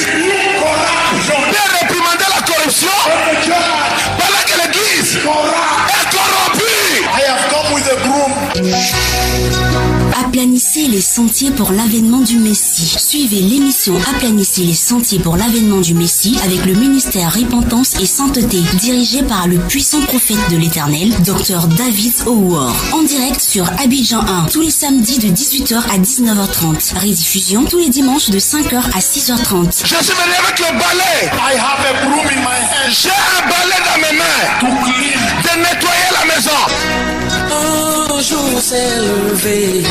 l'église peut réprimander la corruption pendant que l'église est corrompue. I have come with a broom. Aplanissez les sentiers pour l'avènement du Messie. Suivez l'émission Aplanissez les sentiers pour l'avènement du Messie avec le ministère Repentance et Sainteté, dirigé par le puissant prophète de l'Éternel, Dr David Howard. En direct sur Abidjan 1, tous les samedis de 18h à 19h30. Rediffusion tous les dimanches de 5h à 6h30. Je suis venu avec le balai. I have a broom in my hand J'ai un balai dans mes mains to clean. de nettoyer la maison. Un jour s'est levé,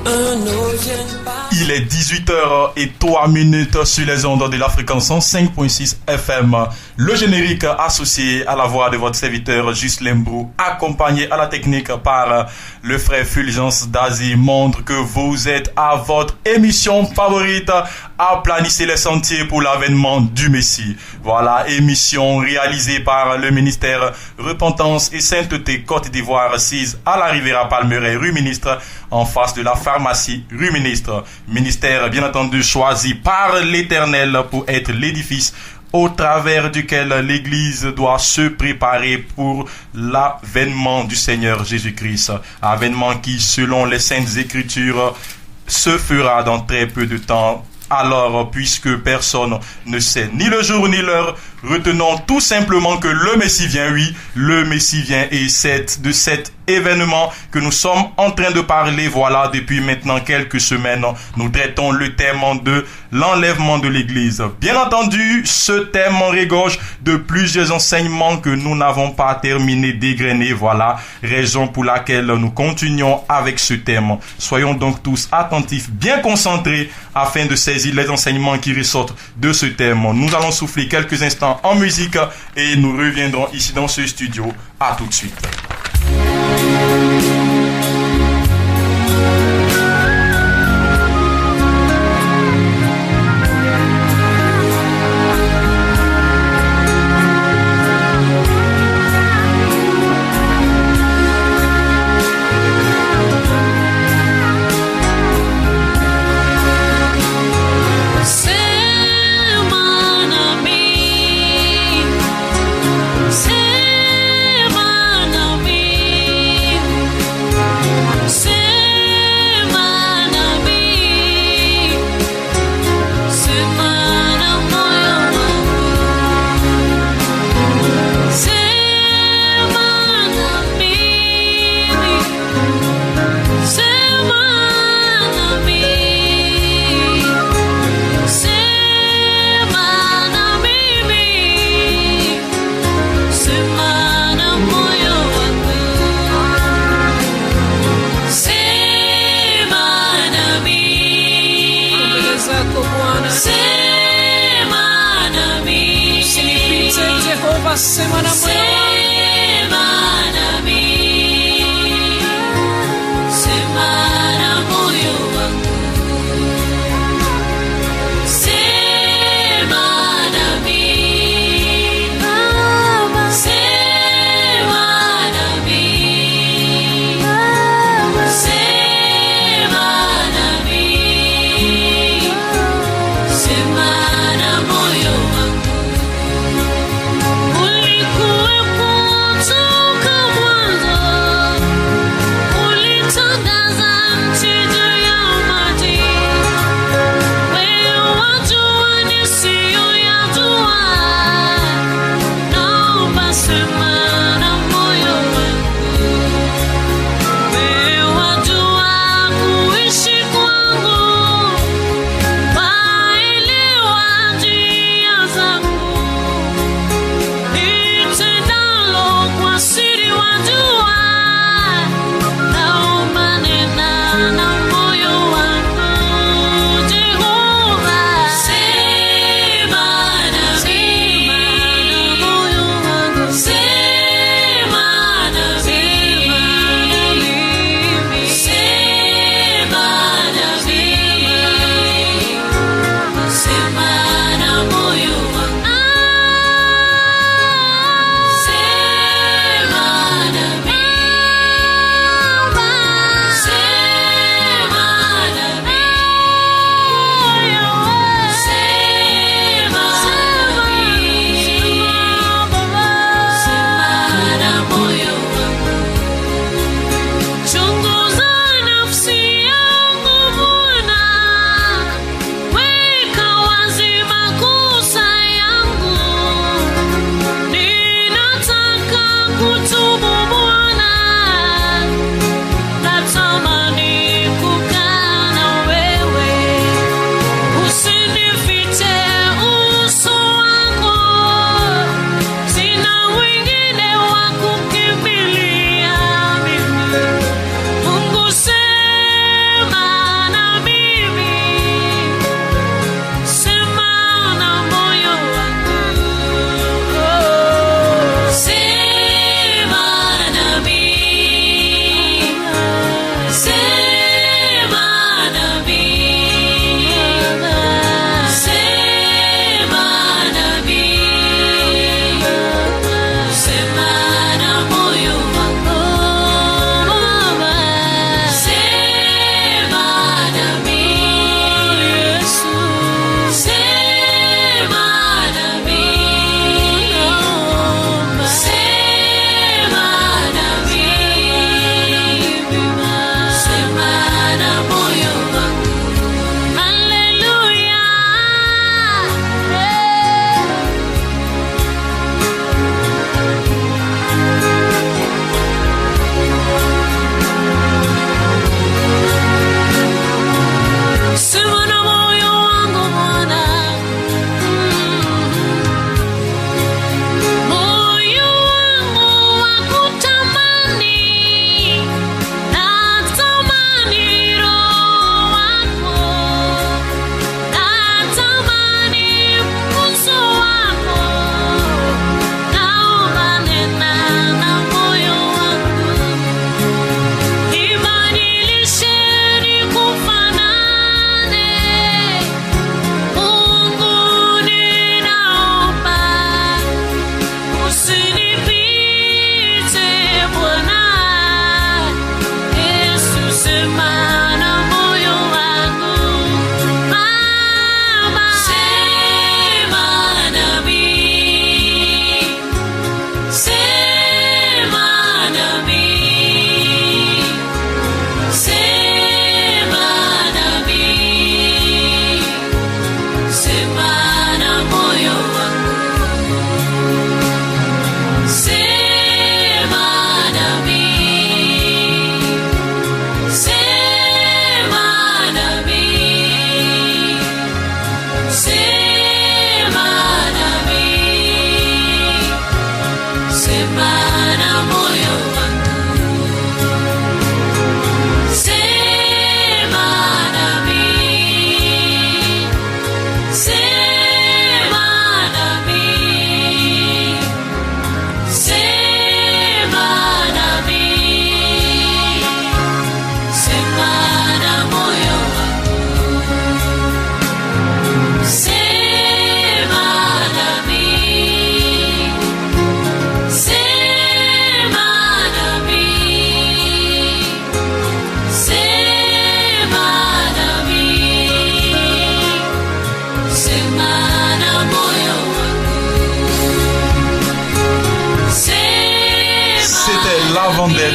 un ne vient pas. Il est 18h03 sur les ondes de la fréquence 105.6 FM. Le générique associé à la voix de votre serviteur Juste Lembrou, accompagné à la technique par le frère Fulgence d'Asie, montre que vous êtes à votre émission favorite, Aplanissez les sentiers pour l'avènement du Messie. Voilà, émission réalisée par le ministère Repentance et Sainteté Côte d'Ivoire, assise à la Riviera Palmeraie, rue Ministre, en face de la pharmacie rue Ministre. Ministère bien entendu choisi par l'Éternel pour être l'édifice au travers duquel l'Église doit se préparer pour l'avènement du Seigneur Jésus-Christ. Avènement qui, selon les Saintes Écritures, se fera dans très peu de temps. Alors, puisque personne ne sait ni le jour ni l'heure, retenons tout simplement que le Messie vient, oui, le Messie vient, et c'est de cet événement que nous sommes en train de parler. Voilà, depuis maintenant quelques semaines, nous traitons le thème de l'enlèvement de l'Église. Bien entendu, ce thème regorge de plusieurs enseignements que nous n'avons pas terminé d'égrener. Voilà, raison pour laquelle nous continuons avec ce thème. Soyons donc tous attentifs, bien concentrés, afin de saisir les enseignements qui ressortent de ce thème. Nous allons souffler quelques instants en musique et nous reviendrons ici dans ce studio. À tout de suite. Ulikuwepo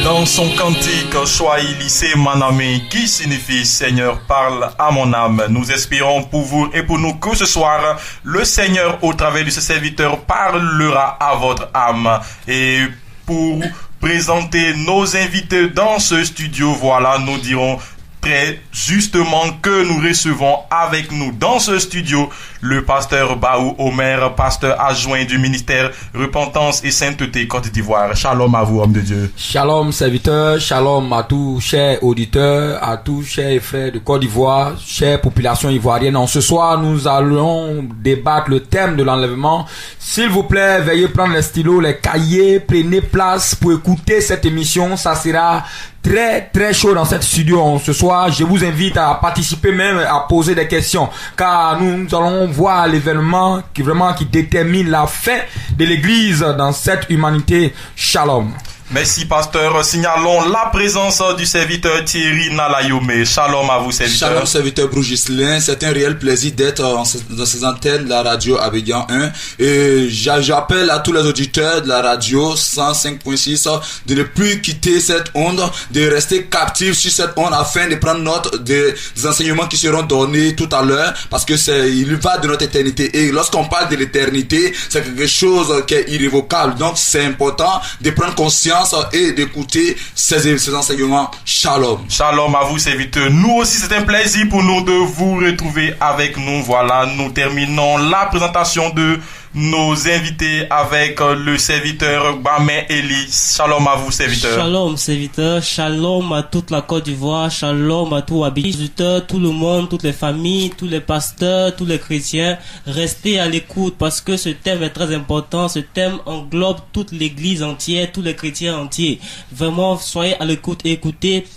Dans son cantique Swahili c'est Manami qui signifie Seigneur parle à mon âme. Nous espérons pour vous et pour nous que ce soir le Seigneur au travers de ses serviteurs parlera à votre âme. Et pour présenter nos invités dans ce studio, voilà, nous dirons très justement que nous recevons avec nous dans ce studio le pasteur Baou Omer, pasteur adjoint du ministère Repentance et Sainteté Côte d'Ivoire. Shalom à vous, homme de Dieu. Shalom, serviteurs. Shalom à tous, chers auditeurs, à tous, chers frères de Côte d'Ivoire, chère population ivoirienne. Ce soir, nous allons débattre le thème de l'enlèvement. S'il vous plaît, veuillez prendre les stylos, les cahiers, prenez place pour écouter cette émission. Ça sera très très chaud dans cette studio ce soir. Je vous invite à participer, même à poser des questions, car nous allons voir l'événement qui détermine la fin de l'église dans cette humanité. Shalom. Merci pasteur. Signalons la présence du serviteur Thierry Nalayome. Shalom à vous, serviteur. Shalom, serviteur Brougislin. C'est un réel plaisir d'être dans ces antennes de la radio Abidjan 1. Et j'appelle à tous les auditeurs de la radio 105.6 de ne plus quitter cette onde, de rester captifs sur cette onde afin de prendre note des enseignements qui seront donnés tout à l'heure, parce que il va de notre éternité. Et lorsqu'on parle de l'éternité, c'est quelque chose qui est irrévocable. Donc c'est important de prendre conscience et d'écouter ces enseignements. Shalom. Shalom à vous, serviteurs. Nous aussi, c'est un plaisir pour nous de vous retrouver avec nous. Voilà, nous terminons la présentation de nos invités avec le serviteur Bamé Eli. Shalom à vous, serviteur. Shalom, serviteur. Shalom à toute la Côte d'Ivoire. Shalom à tous les visiteurs, tout le monde, toutes les familles, tous les pasteurs, tous les chrétiens. Restez à l'écoute parce que ce thème est très important. Ce thème englobe toute l'église entière, tous les chrétiens entiers. Vraiment, soyez à l'écoute et écoutez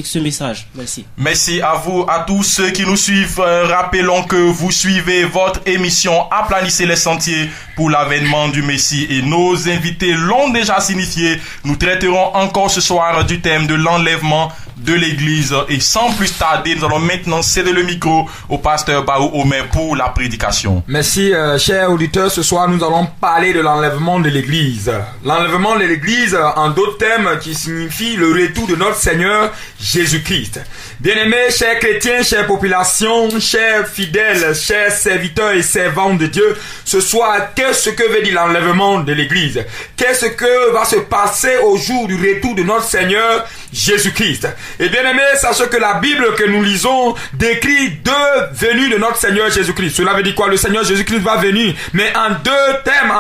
ce message. Merci. Merci à vous, à tous ceux qui nous suivent. Rappelons que vous suivez votre émission Aplanissez les sentiers pour l'avènement du Messie et nos invités l'ont déjà signifié. Nous traiterons encore ce soir du thème de l'enlèvement de l'église et sans plus tarder, nous allons maintenant céder le micro au pasteur Baou Omer pour la prédication. Merci, chers auditeurs. Ce soir, nous allons parler de l'enlèvement de l'église. L'enlèvement de l'église, en d'autres termes, qui signifie le retour de notre Seigneur Jésus-Christ. Bien-aimés, chers chrétiens, chères populations, chers fidèles, chers serviteurs et servantes de Dieu, ce soir, qu'est-ce que veut dire l'enlèvement de l'église? Qu'est-ce que va se passer au jour du retour de notre Seigneur Jésus-Christ? Et bien aimé, sachez que la Bible que nous lisons décrit deux venues de notre Seigneur Jésus-Christ. Cela veut dire quoi? Le Seigneur Jésus-Christ va venir, mais en deux thèmes,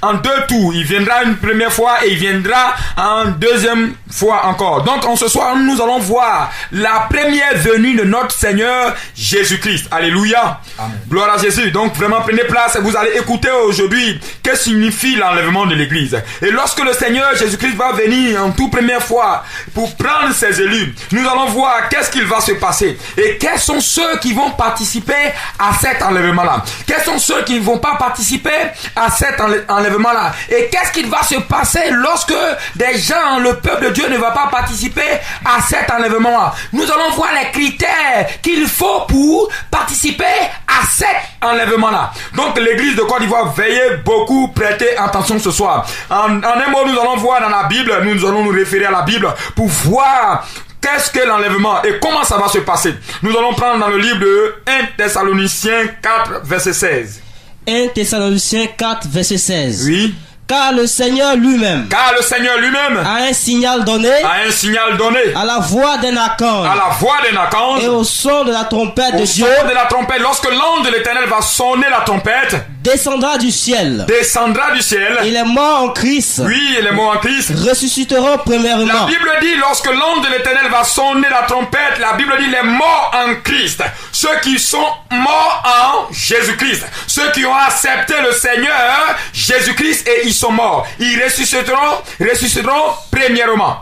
en deux tours. Il viendra une première fois et il viendra en deuxième fois encore. Donc en ce soir, nous allons voir la première venue de notre Seigneur Jésus-Christ. Alléluia. Amen. Gloire à Jésus. Donc vraiment prenez place et vous allez écouter aujourd'hui que signifie l'enlèvement de l'église. Et lorsque le Seigneur Jésus-Christ va venir en toute première fois pour prendre ses élus, nous allons voir qu'est-ce qu'il va se passer et quels sont ceux qui vont participer à cet enlèvement-là. Quels sont ceux qui ne vont pas participer à cet enlèvement-là et qu'est-ce qu'il va se passer lorsque des gens, le peuple de Dieu ne va pas participer à cet enlèvement-là. Nous allons voir les critères qu'il faut pour participer à cet enlèvement-là. Donc l'église de Côte d'Ivoire, veuillez beaucoup prêter attention ce soir. En un mot, nous allons voir dans la Bible, nous allons nous référer à la Bible pour voir qu'est-ce que l'enlèvement et comment ça va se passer. Nous allons prendre dans le livre de 1 Thessaloniciens 4, verset 16. 1 Thessaloniciens 4, verset 16. Oui. Car le Seigneur lui-même a un signal donné un signal donné à la voix d'un archange à la voix d'un archange et au son de la trompette de au Dieu son de la trompette. Lorsque l'ange de l'Éternel va sonner la trompette, descendra du ciel. Et les morts en Christ oui, et les morts en Christ ressusciteront premièrement. La Bible dit, lorsque l'ange de l'Éternel va sonner la trompette, la Bible dit les morts en Christ, ceux qui sont morts en Jésus-Christ, ceux qui ont accepté le Seigneur Jésus-Christ et ils sont morts, ils ressusciteront premièrement.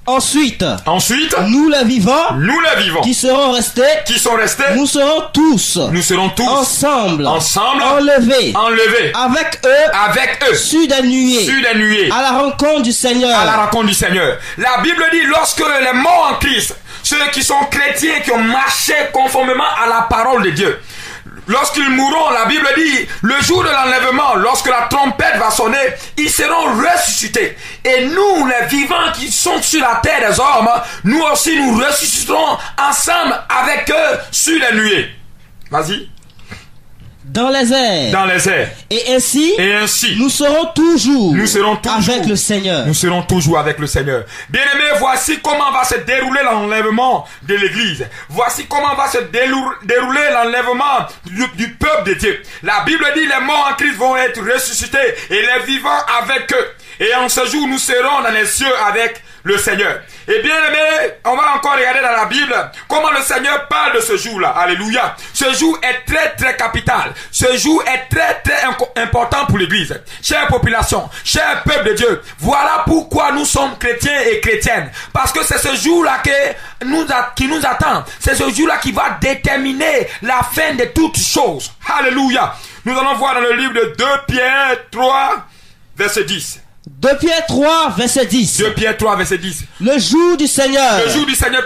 Ensuite, nous les vivants, qui sont restés, nous serons tous ensemble, enlevés, avec eux, sur des nuées, à la rencontre du Seigneur. La Bible dit, lorsque les morts en Christ, ceux qui sont chrétiens, qui ont marché conformément à la parole de Dieu, lorsqu'ils mourront, la Bible dit, le jour de l'enlèvement, lorsque la trompette va sonner, ils seront ressuscités. Et nous, les vivants qui sont sur la terre des hommes, nous aussi nous ressusciterons ensemble avec eux sur les nuées. Vas-y. Dans les airs. Et ainsi, nous serons toujours avec le Seigneur. Bien-aimés, voici comment va se dérouler l'enlèvement de l'Église. Voici comment va se dérouler l'enlèvement du peuple de Dieu. La Bible dit, les morts en Christ vont être ressuscités et les vivants avec eux. Et en ce jour, nous serons dans les cieux avec le Seigneur. Et bien aimé, on va encore regarder dans la Bible comment le Seigneur parle de ce jour-là. Alléluia. Ce jour est très très capital. Ce jour est très très important pour l'Église. Chère population, cher peuple de Dieu, voilà pourquoi nous sommes chrétiens et chrétiennes. Parce que c'est ce jour-là qui nous attend. C'est ce jour-là qui va déterminer la fin de toutes choses. Alléluia. Nous allons voir dans le livre de 2 Pierre 3, verset 10. 2 Pierre 3, verset 10. Le jour du Seigneur.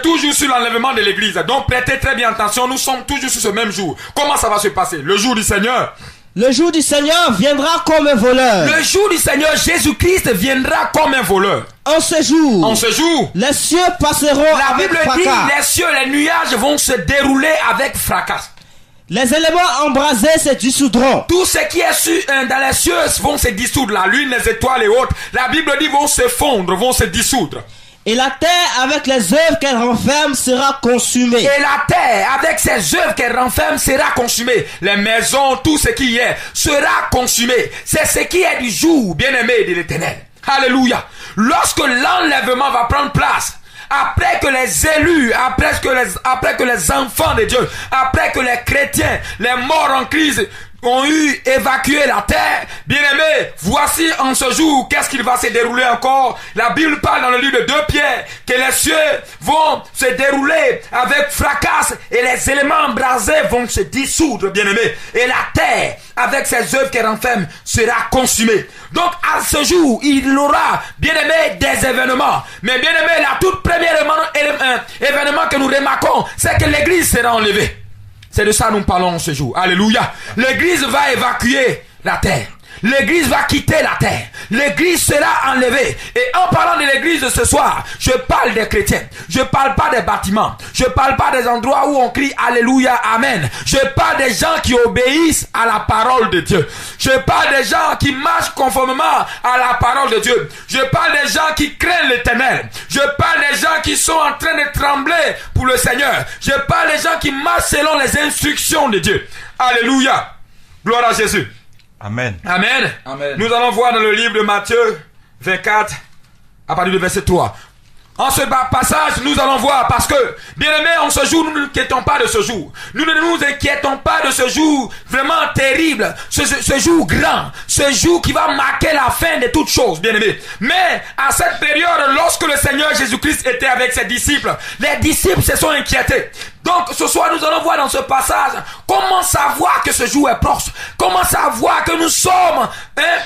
Toujours sur l'enlèvement de l'Église. Donc prêtez très bien attention, nous sommes toujours sur ce même jour. Comment ça va se passer? Le jour du Seigneur. Le jour du Seigneur viendra comme un voleur. Le jour du Seigneur Jésus-Christ viendra comme un voleur. En ce jour, les cieux passeront avec fracas. La Bible dit, les cieux, les nuages vont se dérouler avec fracas. Les éléments embrasés se dissoudront. Tout ce qui est dans les cieux vont se dissoudre. La lune, les étoiles et autres. La Bible dit vont se fondre, vont se dissoudre. Et la terre avec les œuvres qu'elle renferme sera consumée. Et la terre avec ses œuvres qu'elle renferme sera consumée. Les maisons, tout ce qui y est sera consumé. C'est ce qui est du jour, bien-aimé de l'Éternel. Alléluia. Lorsque l'enlèvement va prendre place, après que les élus, après que les enfants de Dieu, après que les chrétiens, les morts en crise ont évacué la terre, bien-aimés, voici en ce jour, qu'est-ce qu'il va se dérouler encore? La Bible parle dans le livre de 2 Pierre que les cieux vont se dérouler avec fracas et les éléments embrasés vont se dissoudre, bien-aimés. Et la terre, avec ses œuvres qu'elle renferme, sera consumée. Donc, à ce jour, il y aura, bien-aimés, des événements. Mais bien-aimés, la toute première événement que nous remarquons, c'est que l'église sera enlevée. C'est de ça que nous parlons ce jour. Alléluia. L'église va évacuer la terre. L'église va quitter la terre. L'église sera enlevée. Et en parlant de l'église ce soir, je parle des chrétiens. Je parle pas des bâtiments. Je parle pas des endroits où on crie Alléluia, Amen. Je parle des gens qui obéissent à la parole de Dieu. Je parle des gens qui marchent conformément à la parole de Dieu. Je parle des gens qui craignent l'Éternel. Je parle des gens qui sont en train de trembler pour le Seigneur. Je parle des gens qui marchent selon les instructions de Dieu. Alléluia. Gloire à Jésus. Amen. Amen. Nous allons voir dans le livre de Matthieu 24, à partir du verset 3. En ce passage, nous allons voir, parce que, bien-aimés, en ce jour, nous ne nous inquiétons pas de ce jour. Nous ne nous inquiétons pas de ce jour vraiment terrible, ce jour grand, ce jour qui va marquer la fin de toutes choses, bien-aimés. Mais, à cette période, lorsque le Seigneur Jésus-Christ était avec ses disciples, les disciples se sont inquiétés. Donc, ce soir, nous allons voir dans ce passage comment savoir que ce jour est proche. Comment savoir que nous sommes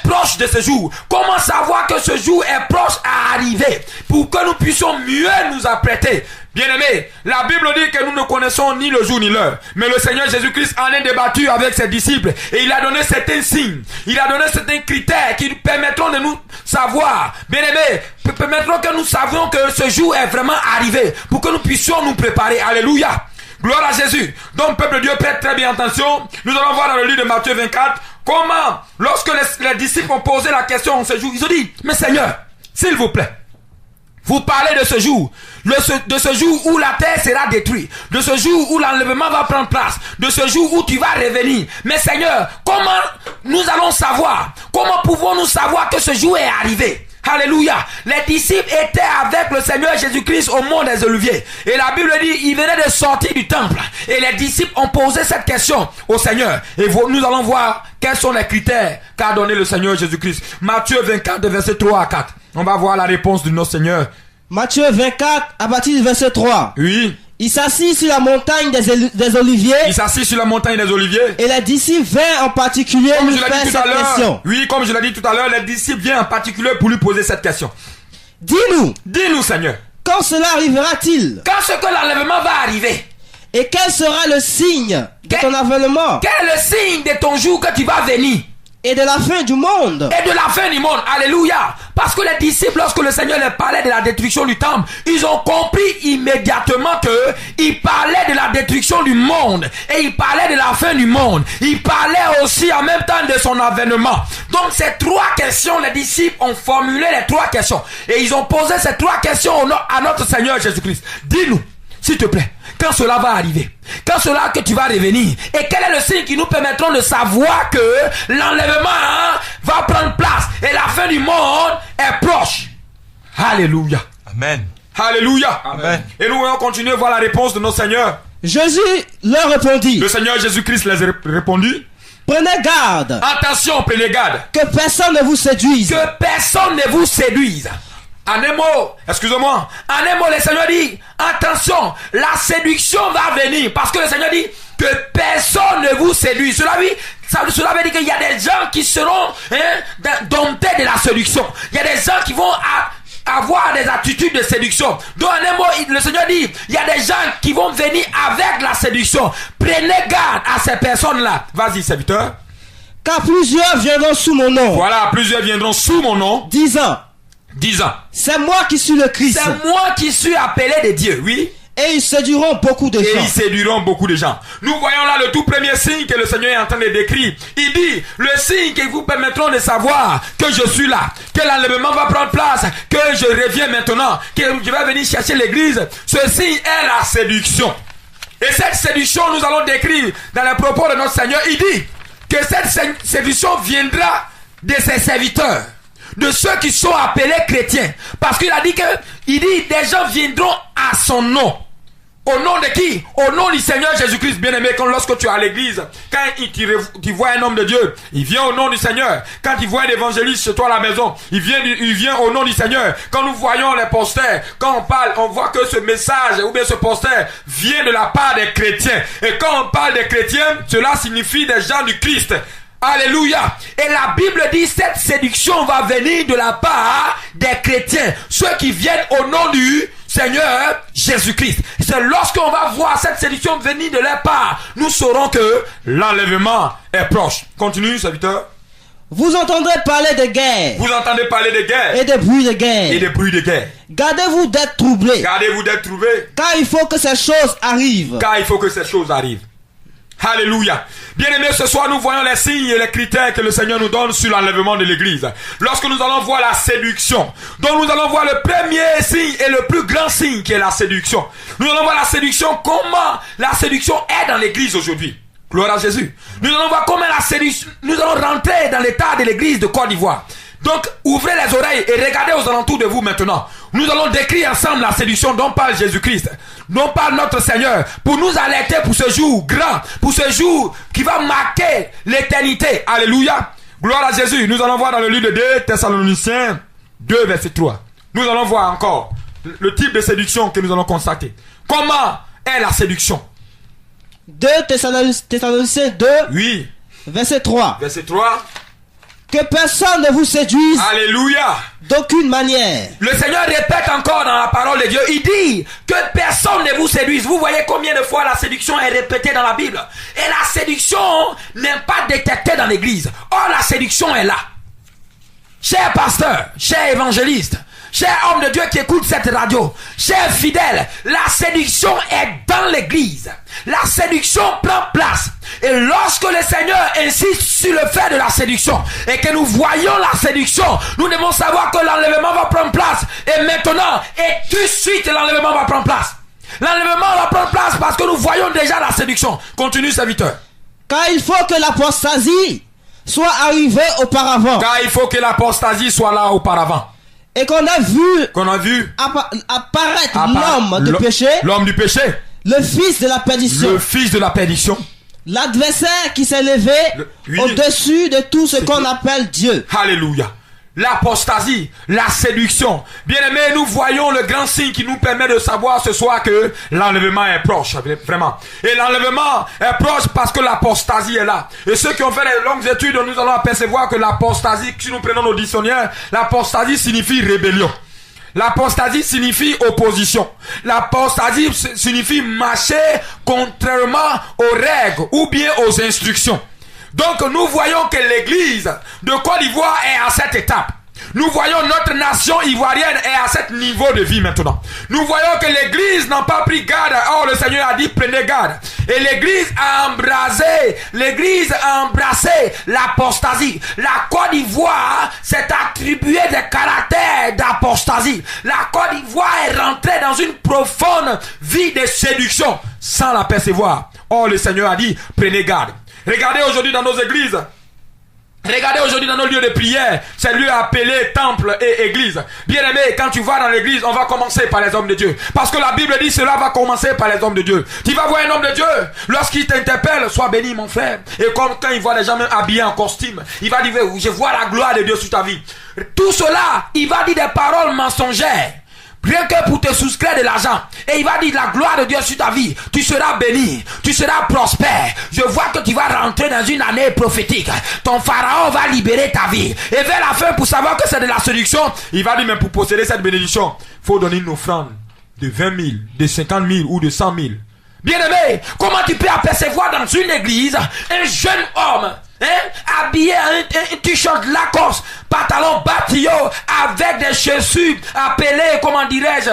proches de ce jour. Comment savoir que ce jour est proche à arriver. Pour que nous puissions mieux nous apprêter. Bien-aimés, la Bible dit que nous ne connaissons ni le jour ni l'heure. Mais le Seigneur Jésus-Christ en est débattu avec ses disciples. Et il a donné certains signes. Il a donné certains critères qui permettront de nous savoir. Bien-aimés, permettront que nous savions que ce jour est vraiment arrivé. Pour que nous puissions nous préparer. Alléluia. Gloire à Jésus. Donc, peuple de Dieu, prête très bien attention. Nous allons voir dans le livre de Matthieu 24, Comment, lorsque les disciples ont posé la question en ce jour, ils ont dit, mais Seigneur, s'il vous plaît, vous parlez de ce jour, de ce jour où la terre sera détruite, de ce jour où l'enlèvement va prendre place, de ce jour où tu vas revenir. Mais Seigneur, comment nous allons savoir, comment pouvons-nous savoir que ce jour est arrivé? Alléluia. Les disciples étaient avec le Seigneur Jésus-Christ au mont des Oliviers. Et la Bible dit, ils venaient de sortir du temple. Et les disciples ont posé cette question au Seigneur. Et nous allons voir quels sont les critères qu'a donné le Seigneur Jésus-Christ. Matthieu 24, verset 3 à 4. On va voir la réponse de notre Seigneur. Matthieu 24, à partir du verset 3. Oui. Il s'assit sur la montagne des Oliviers. Il s'assit sur la montagne des Oliviers. Et les disciples vinrent en particulier lui faire cette question. Oui, comme je l'ai dit tout à l'heure, les disciples viennent en particulier pour lui poser cette question. Dis-nous, Seigneur. Quand cela arrivera-t-il? Quand ce que l'enlèvement va arriver. Et quel sera le signe de ton avènement? Quel est le signe de ton jour que tu vas venir? Et de la fin du monde. Et de la fin du monde. Alléluia. Parce que les disciples, lorsque le Seigneur leur parlait de la destruction du temple, ils ont compris immédiatement que il parlait de la destruction du monde. Et il parlait de la fin du monde. Il parlait aussi en même temps de son avènement. Donc ces trois questions, les disciples ont formulé les trois questions. Et ils ont posé ces trois questions à notre Seigneur Jésus-Christ. Dis-nous, s'il te plaît, quand cela va arriver, quand cela que tu vas revenir, et quel est le signe qui nous permettront de savoir que l'enlèvement va prendre place et la fin du monde est proche. Alléluia. Amen. Alléluia. Amen. Et nous allons continuer à voir la réponse de notre Seigneur. Jésus leur répondit. Le Seigneur Jésus-Christ les a répondu. Prenez garde. Attention, prenez garde. Que personne ne vous séduise. Que personne ne vous séduise. En un mot, excusez-moi, en un mot, le Seigneur dit, attention, la séduction va venir. Parce que le Seigneur dit que personne ne vous séduit. Cela veut dire qu'il y a des gens qui seront domptés de la séduction. Il y a des gens qui vont avoir des attitudes de séduction. Donc en un mot, le Seigneur dit, il y a des gens qui vont venir avec la séduction. Prenez garde à ces personnes-là. Vas-y, serviteur. Car plusieurs viendront sous mon nom. Voilà, plusieurs viendront sous mon nom. Disant, c'est moi qui suis le Christ. C'est moi qui suis appelé de Dieu, oui. Et ils séduiront beaucoup de gens. Et ils séduiront beaucoup de gens. Nous voyons là le tout premier signe que le Seigneur est en train de décrire. Il dit, le signe qui vous permettront de savoir que je suis là, que l'enlèvement va prendre place, que je reviens maintenant, que je vais venir chercher l'église. Ce signe est la séduction. Et cette séduction, nous allons décrire dans les propos de notre Seigneur. Il dit que cette séduction viendra de ses serviteurs, de ceux qui sont appelés chrétiens. Parce qu'il a dit des gens viendront à son nom. Au nom de qui? Au nom du Seigneur Jésus-Christ, bien-aimé. Quand lorsque tu es à l'église, quand tu vois un homme de Dieu, il vient au nom du Seigneur. Quand il voit un évangéliste chez toi à la maison, il vient au nom du Seigneur. Quand nous voyons les posters, quand on parle, on voit que ce message ou bien ce poster vient de la part des chrétiens. Et quand on parle des chrétiens, cela signifie des gens du Christ. Alléluia. Et la Bible dit cette séduction va venir de la part des chrétiens, ceux qui viennent au nom du Seigneur Jésus-Christ. C'est lorsqu'on va voir cette séduction venir de leur part, nous saurons que l'enlèvement est proche. Continue, serviteur. Vous entendrez parler de guerre. Vous entendez parler de guerre. Et de bruits de guerre. Et de bruits de guerre. Gardez-vous d'être troublés. Gardez-vous d'être troublés. Car il faut que ces choses arrivent. Car il faut que ces choses arrivent. Alléluia. Bien-aimés, ce soir nous voyons les signes et les critères que le Seigneur nous donne sur l'enlèvement de l'église. Lorsque nous allons voir la séduction, donc nous allons voir le premier signe et le plus grand signe qui est la séduction. Nous allons voir la séduction, comment la séduction est dans l'église aujourd'hui. Gloire à Jésus. Nous allons voir comment la séduction, nous allons rentrer dans l'état de l'église de Côte d'Ivoire. Donc, ouvrez les oreilles et regardez aux alentours de vous maintenant. Nous allons décrire ensemble la séduction dont parle Jésus-Christ, dont parle notre Seigneur, pour nous alerter pour ce jour grand, pour ce jour qui va marquer l'éternité. Alléluia. Gloire à Jésus. Nous allons voir dans le livre de 2 Thessaloniciens 2, verset 3. Nous allons voir encore le type de séduction que nous allons constater. Comment est la séduction? 2 Thessaloniciens 2, oui. Verset 3. Verset 3. Que personne ne vous séduise. Alléluia. D'aucune manière. Le Seigneur répète encore dans la parole de Dieu. Il dit que personne ne vous séduise. Vous voyez combien de fois la séduction est répétée dans la Bible. Et la séduction n'est pas détectée dans l'église. Or la séduction est là. Cher pasteur, cher évangéliste, cher homme de Dieu qui écoute cette radio, cher fidèle, la séduction est dans l'église. La séduction prend place. Et lorsque le Seigneur insiste sur le fait de la séduction et que nous voyons la séduction, nous devons savoir que l'enlèvement va prendre place. Et maintenant, et tout de suite, l'enlèvement va prendre place. L'enlèvement va prendre place parce que nous voyons déjà la séduction. Continue, serviteur. Car il faut que l'apostasie soit arrivée auparavant. Car il faut que l'apostasie soit là auparavant. Et qu'on a vu apparaître l'homme du péché. L'homme du péché. Le fils de la perdition. Le fils de la perdition. L'adversaire qui s'est levé au-dessus de tout ce qu'on appelle Dieu. Alléluia. L'apostasie, la séduction. Bien-aimés, nous voyons le grand signe qui nous permet de savoir ce soir que l'enlèvement est proche, vraiment. Et l'enlèvement est proche parce que l'apostasie est là. Et ceux qui ont fait les longues études, nous allons apercevoir que l'apostasie, si nous prenons nos dictionnaires, l'apostasie signifie rébellion. L'apostasie signifie opposition. L'apostasie signifie marcher contrairement aux règles ou bien aux instructions. Donc nous voyons que l'église de Côte d'Ivoire est à cette étape. Nous voyons notre nation ivoirienne est à ce niveau de vie maintenant. Nous voyons que l'église n'a pas pris garde. Or le Seigneur a dit prenez garde. Et l'église a embrassé l'apostasie. La Côte d'Ivoire s'est attribué des caractères d'apostasie. La Côte d'Ivoire est rentrée dans une profonde vie de séduction sans l'apercevoir. Or le Seigneur a dit prenez garde. Regardez aujourd'hui dans nos églises. Regardez aujourd'hui dans nos lieux de prière, ces lieux appelés temple et église. Bien aimé, quand tu vas dans l'église, on va commencer par les hommes de Dieu. Parce que la Bible dit cela va commencer par les hommes de Dieu. Tu vas voir un homme de Dieu, lorsqu'il t'interpelle, sois béni mon frère. Et comme quand il voit les gens habillés en costume, il va dire, je vois la gloire de Dieu sur ta vie. Tout cela, il va dire des paroles mensongères. Rien que pour te souscrire de l'argent. Et il va dire la gloire de Dieu sur ta vie. Tu seras béni. Tu seras prospère. Je vois que tu vas rentrer dans une année prophétique. Ton pharaon va libérer ta vie. Et vers la fin, pour savoir que c'est de la séduction, il va dire, mais pour posséder cette bénédiction, il faut donner une offrande de 20 000, de 50 000 ou de 100 000. Bien aimé, comment tu peux apercevoir dans une église un jeune homme habillé un t-shirt Lacoste, pantalon Batillot, avec des chaussures appelées, comment dirais-je,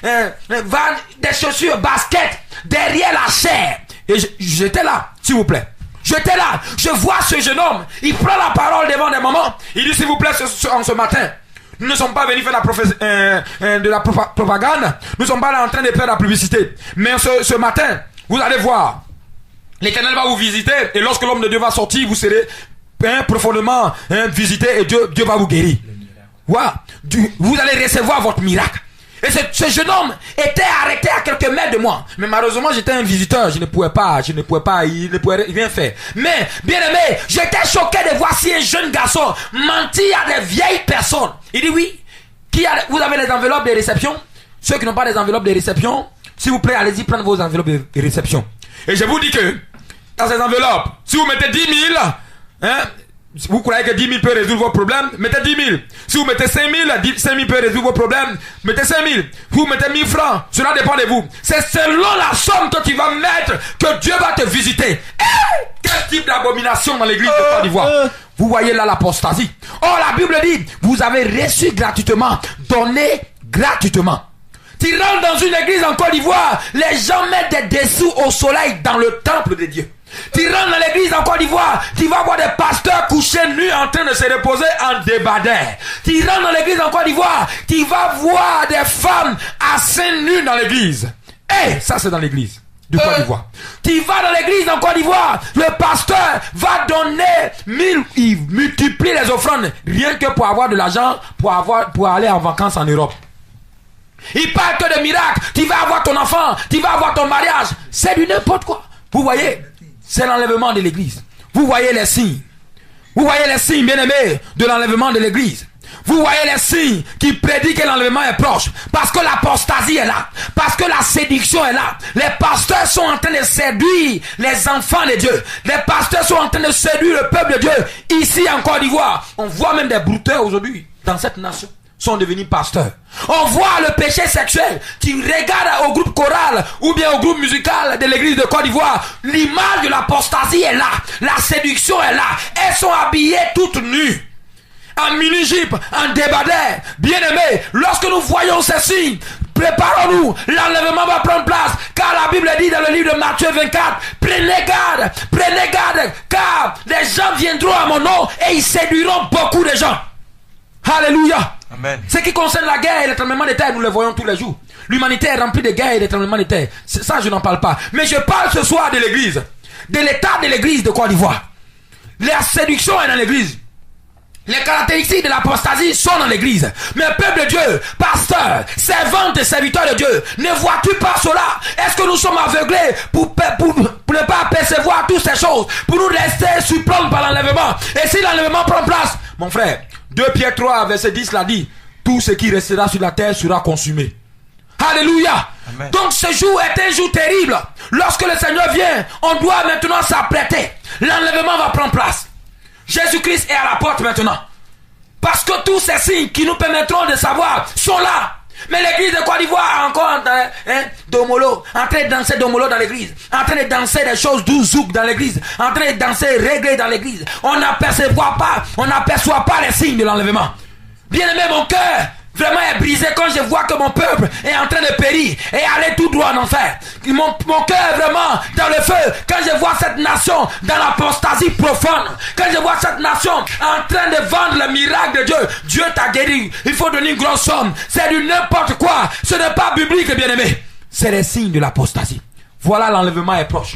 des chaussures basket derrière la chair. Et j'étais là, s'il vous plaît. J'étais là, je vois ce jeune homme, il prend la parole devant des mamans, il dit s'il vous plaît ce matin. Nous ne sommes pas venus faire de la propagande. Nous ne sommes pas là en train de faire la publicité. Mais ce matin, vous allez voir. L'Éternel va vous visiter. Et lorsque l'homme de Dieu va sortir, vous serez profondément visité. Et Dieu va vous guérir. Wow. Vous allez recevoir votre miracle. Et ce jeune homme était arrêté à quelques mètres de moi. Mais malheureusement, j'étais un visiteur. Il ne pouvait rien faire. Mais, bien aimé, j'étais choqué de voir si un jeune garçon mentit à des vieilles personnes. Il dit oui. Vous avez les enveloppes de réception? Ceux qui n'ont pas les enveloppes de réception, s'il vous plaît, allez-y prendre vos enveloppes de réception. Et je vous dis que, dans ces enveloppes, si vous mettez 10 000, vous croyez que 10 000 peut résoudre vos problèmes, mettez 10 000. Si vous mettez 5 000, 5 000 peut résoudre vos problèmes, mettez 5 000. Vous mettez 1000 francs, cela dépend de vous. C'est selon la somme que tu vas mettre que Dieu va te visiter. Quel type d'abomination dans l'église de Côte d'Ivoire? Vous voyez là l'apostasie. Or la Bible dit, vous avez reçu gratuitement, donné gratuitement. Tu rentres dans une église en Côte d'Ivoire, les gens mettent des dessous au soleil dans le temple de Dieu. Tu rentres dans l'église en Côte d'Ivoire, tu vas voir des pasteurs couchés nus en train de se reposer en débardeur. Tu rentres dans l'église en Côte d'Ivoire, tu vas voir des femmes à seins nus dans l'église. Ça c'est dans l'église de Côte d'Ivoire. Tu vas dans l'église en Côte d'Ivoire, le pasteur va donner 1000, il multiplie les offrandes, rien que pour avoir de l'argent, pour aller en vacances en Europe. Il parle que de miracles. Tu vas avoir ton enfant, tu vas avoir ton mariage. C'est du n'importe quoi. Vous voyez, c'est l'enlèvement de l'église. Vous voyez les signes. Vous voyez les signes, bien-aimés, de l'enlèvement de l'église. Vous voyez les signes qui prédisent que l'enlèvement est proche. Parce que l'apostasie est là. Parce que la séduction est là. Les pasteurs sont en train de séduire les enfants de Dieu. Les pasteurs sont en train de séduire le peuple de Dieu. Ici en Côte d'Ivoire, on voit même des brouteurs aujourd'hui dans cette nation. Sont devenus pasteurs. On voit le péché sexuel. Tu regardes au groupe choral ou bien au groupe musical de l'église de Côte d'Ivoire. L'image de l'apostasie est là. La séduction est là. Elles sont habillées toutes nues. en mini-jeep, en débardeur. Bien-aimés, lorsque nous voyons ces signes, préparons-nous, l'enlèvement va prendre place, car la Bible dit dans le livre de Matthieu 24, prenez garde, car les gens viendront à mon nom et ils séduiront beaucoup de gens. Alléluia. Amen. Ce qui concerne la guerre et le tremblement de terre, nous le voyons tous les jours. L'humanité est remplie de guerres et de tremblements de terre. Ça, je n'en parle pas. Mais je parle ce soir de l'église, de l'état de l'église de Côte d'Ivoire. La séduction est dans l'église. Les caractéristiques de l'apostasie sont dans l'église. Mais peuple de Dieu, pasteur, servante et serviteur de Dieu, ne vois-tu pas cela? Est-ce que nous sommes aveuglés pour ne pas percevoir toutes ces choses, pour nous rester surprendre par l'enlèvement? Et si l'enlèvement prend place, mon frère, 2 Pierre 3 verset 10 l'a dit, tout ce qui restera sur la terre sera consumé. Alléluia. Amen. Donc ce jour est un jour terrible. Lorsque le Seigneur vient, on doit maintenant s'apprêter. L'enlèvement va prendre place. Jésus-Christ est à la porte maintenant. Parce que tous ces signes qui nous permettront de savoir sont là. Mais l'église de Côte d'Ivoire est encore domolo, en train de danser domolo dans l'église, en train de danser des choses douzouk dans l'église, en train de danser reggae dans l'église. On n'aperçoit pas les signes de l'enlèvement. Bien aimé, mon cœur vraiment est brisé quand je vois que mon peuple est en train de périr et aller tout droit en enfer. Mon cœur est vraiment dans le feu quand je vois cette nation dans l'apostasie profonde. Quand je vois cette nation en train de vendre le miracle de Dieu. Dieu t'a guéri, il faut donner une grosse somme. C'est du n'importe quoi. Ce n'est pas biblique, bien aimé. C'est les signes de l'apostasie. Voilà, l'enlèvement est proche.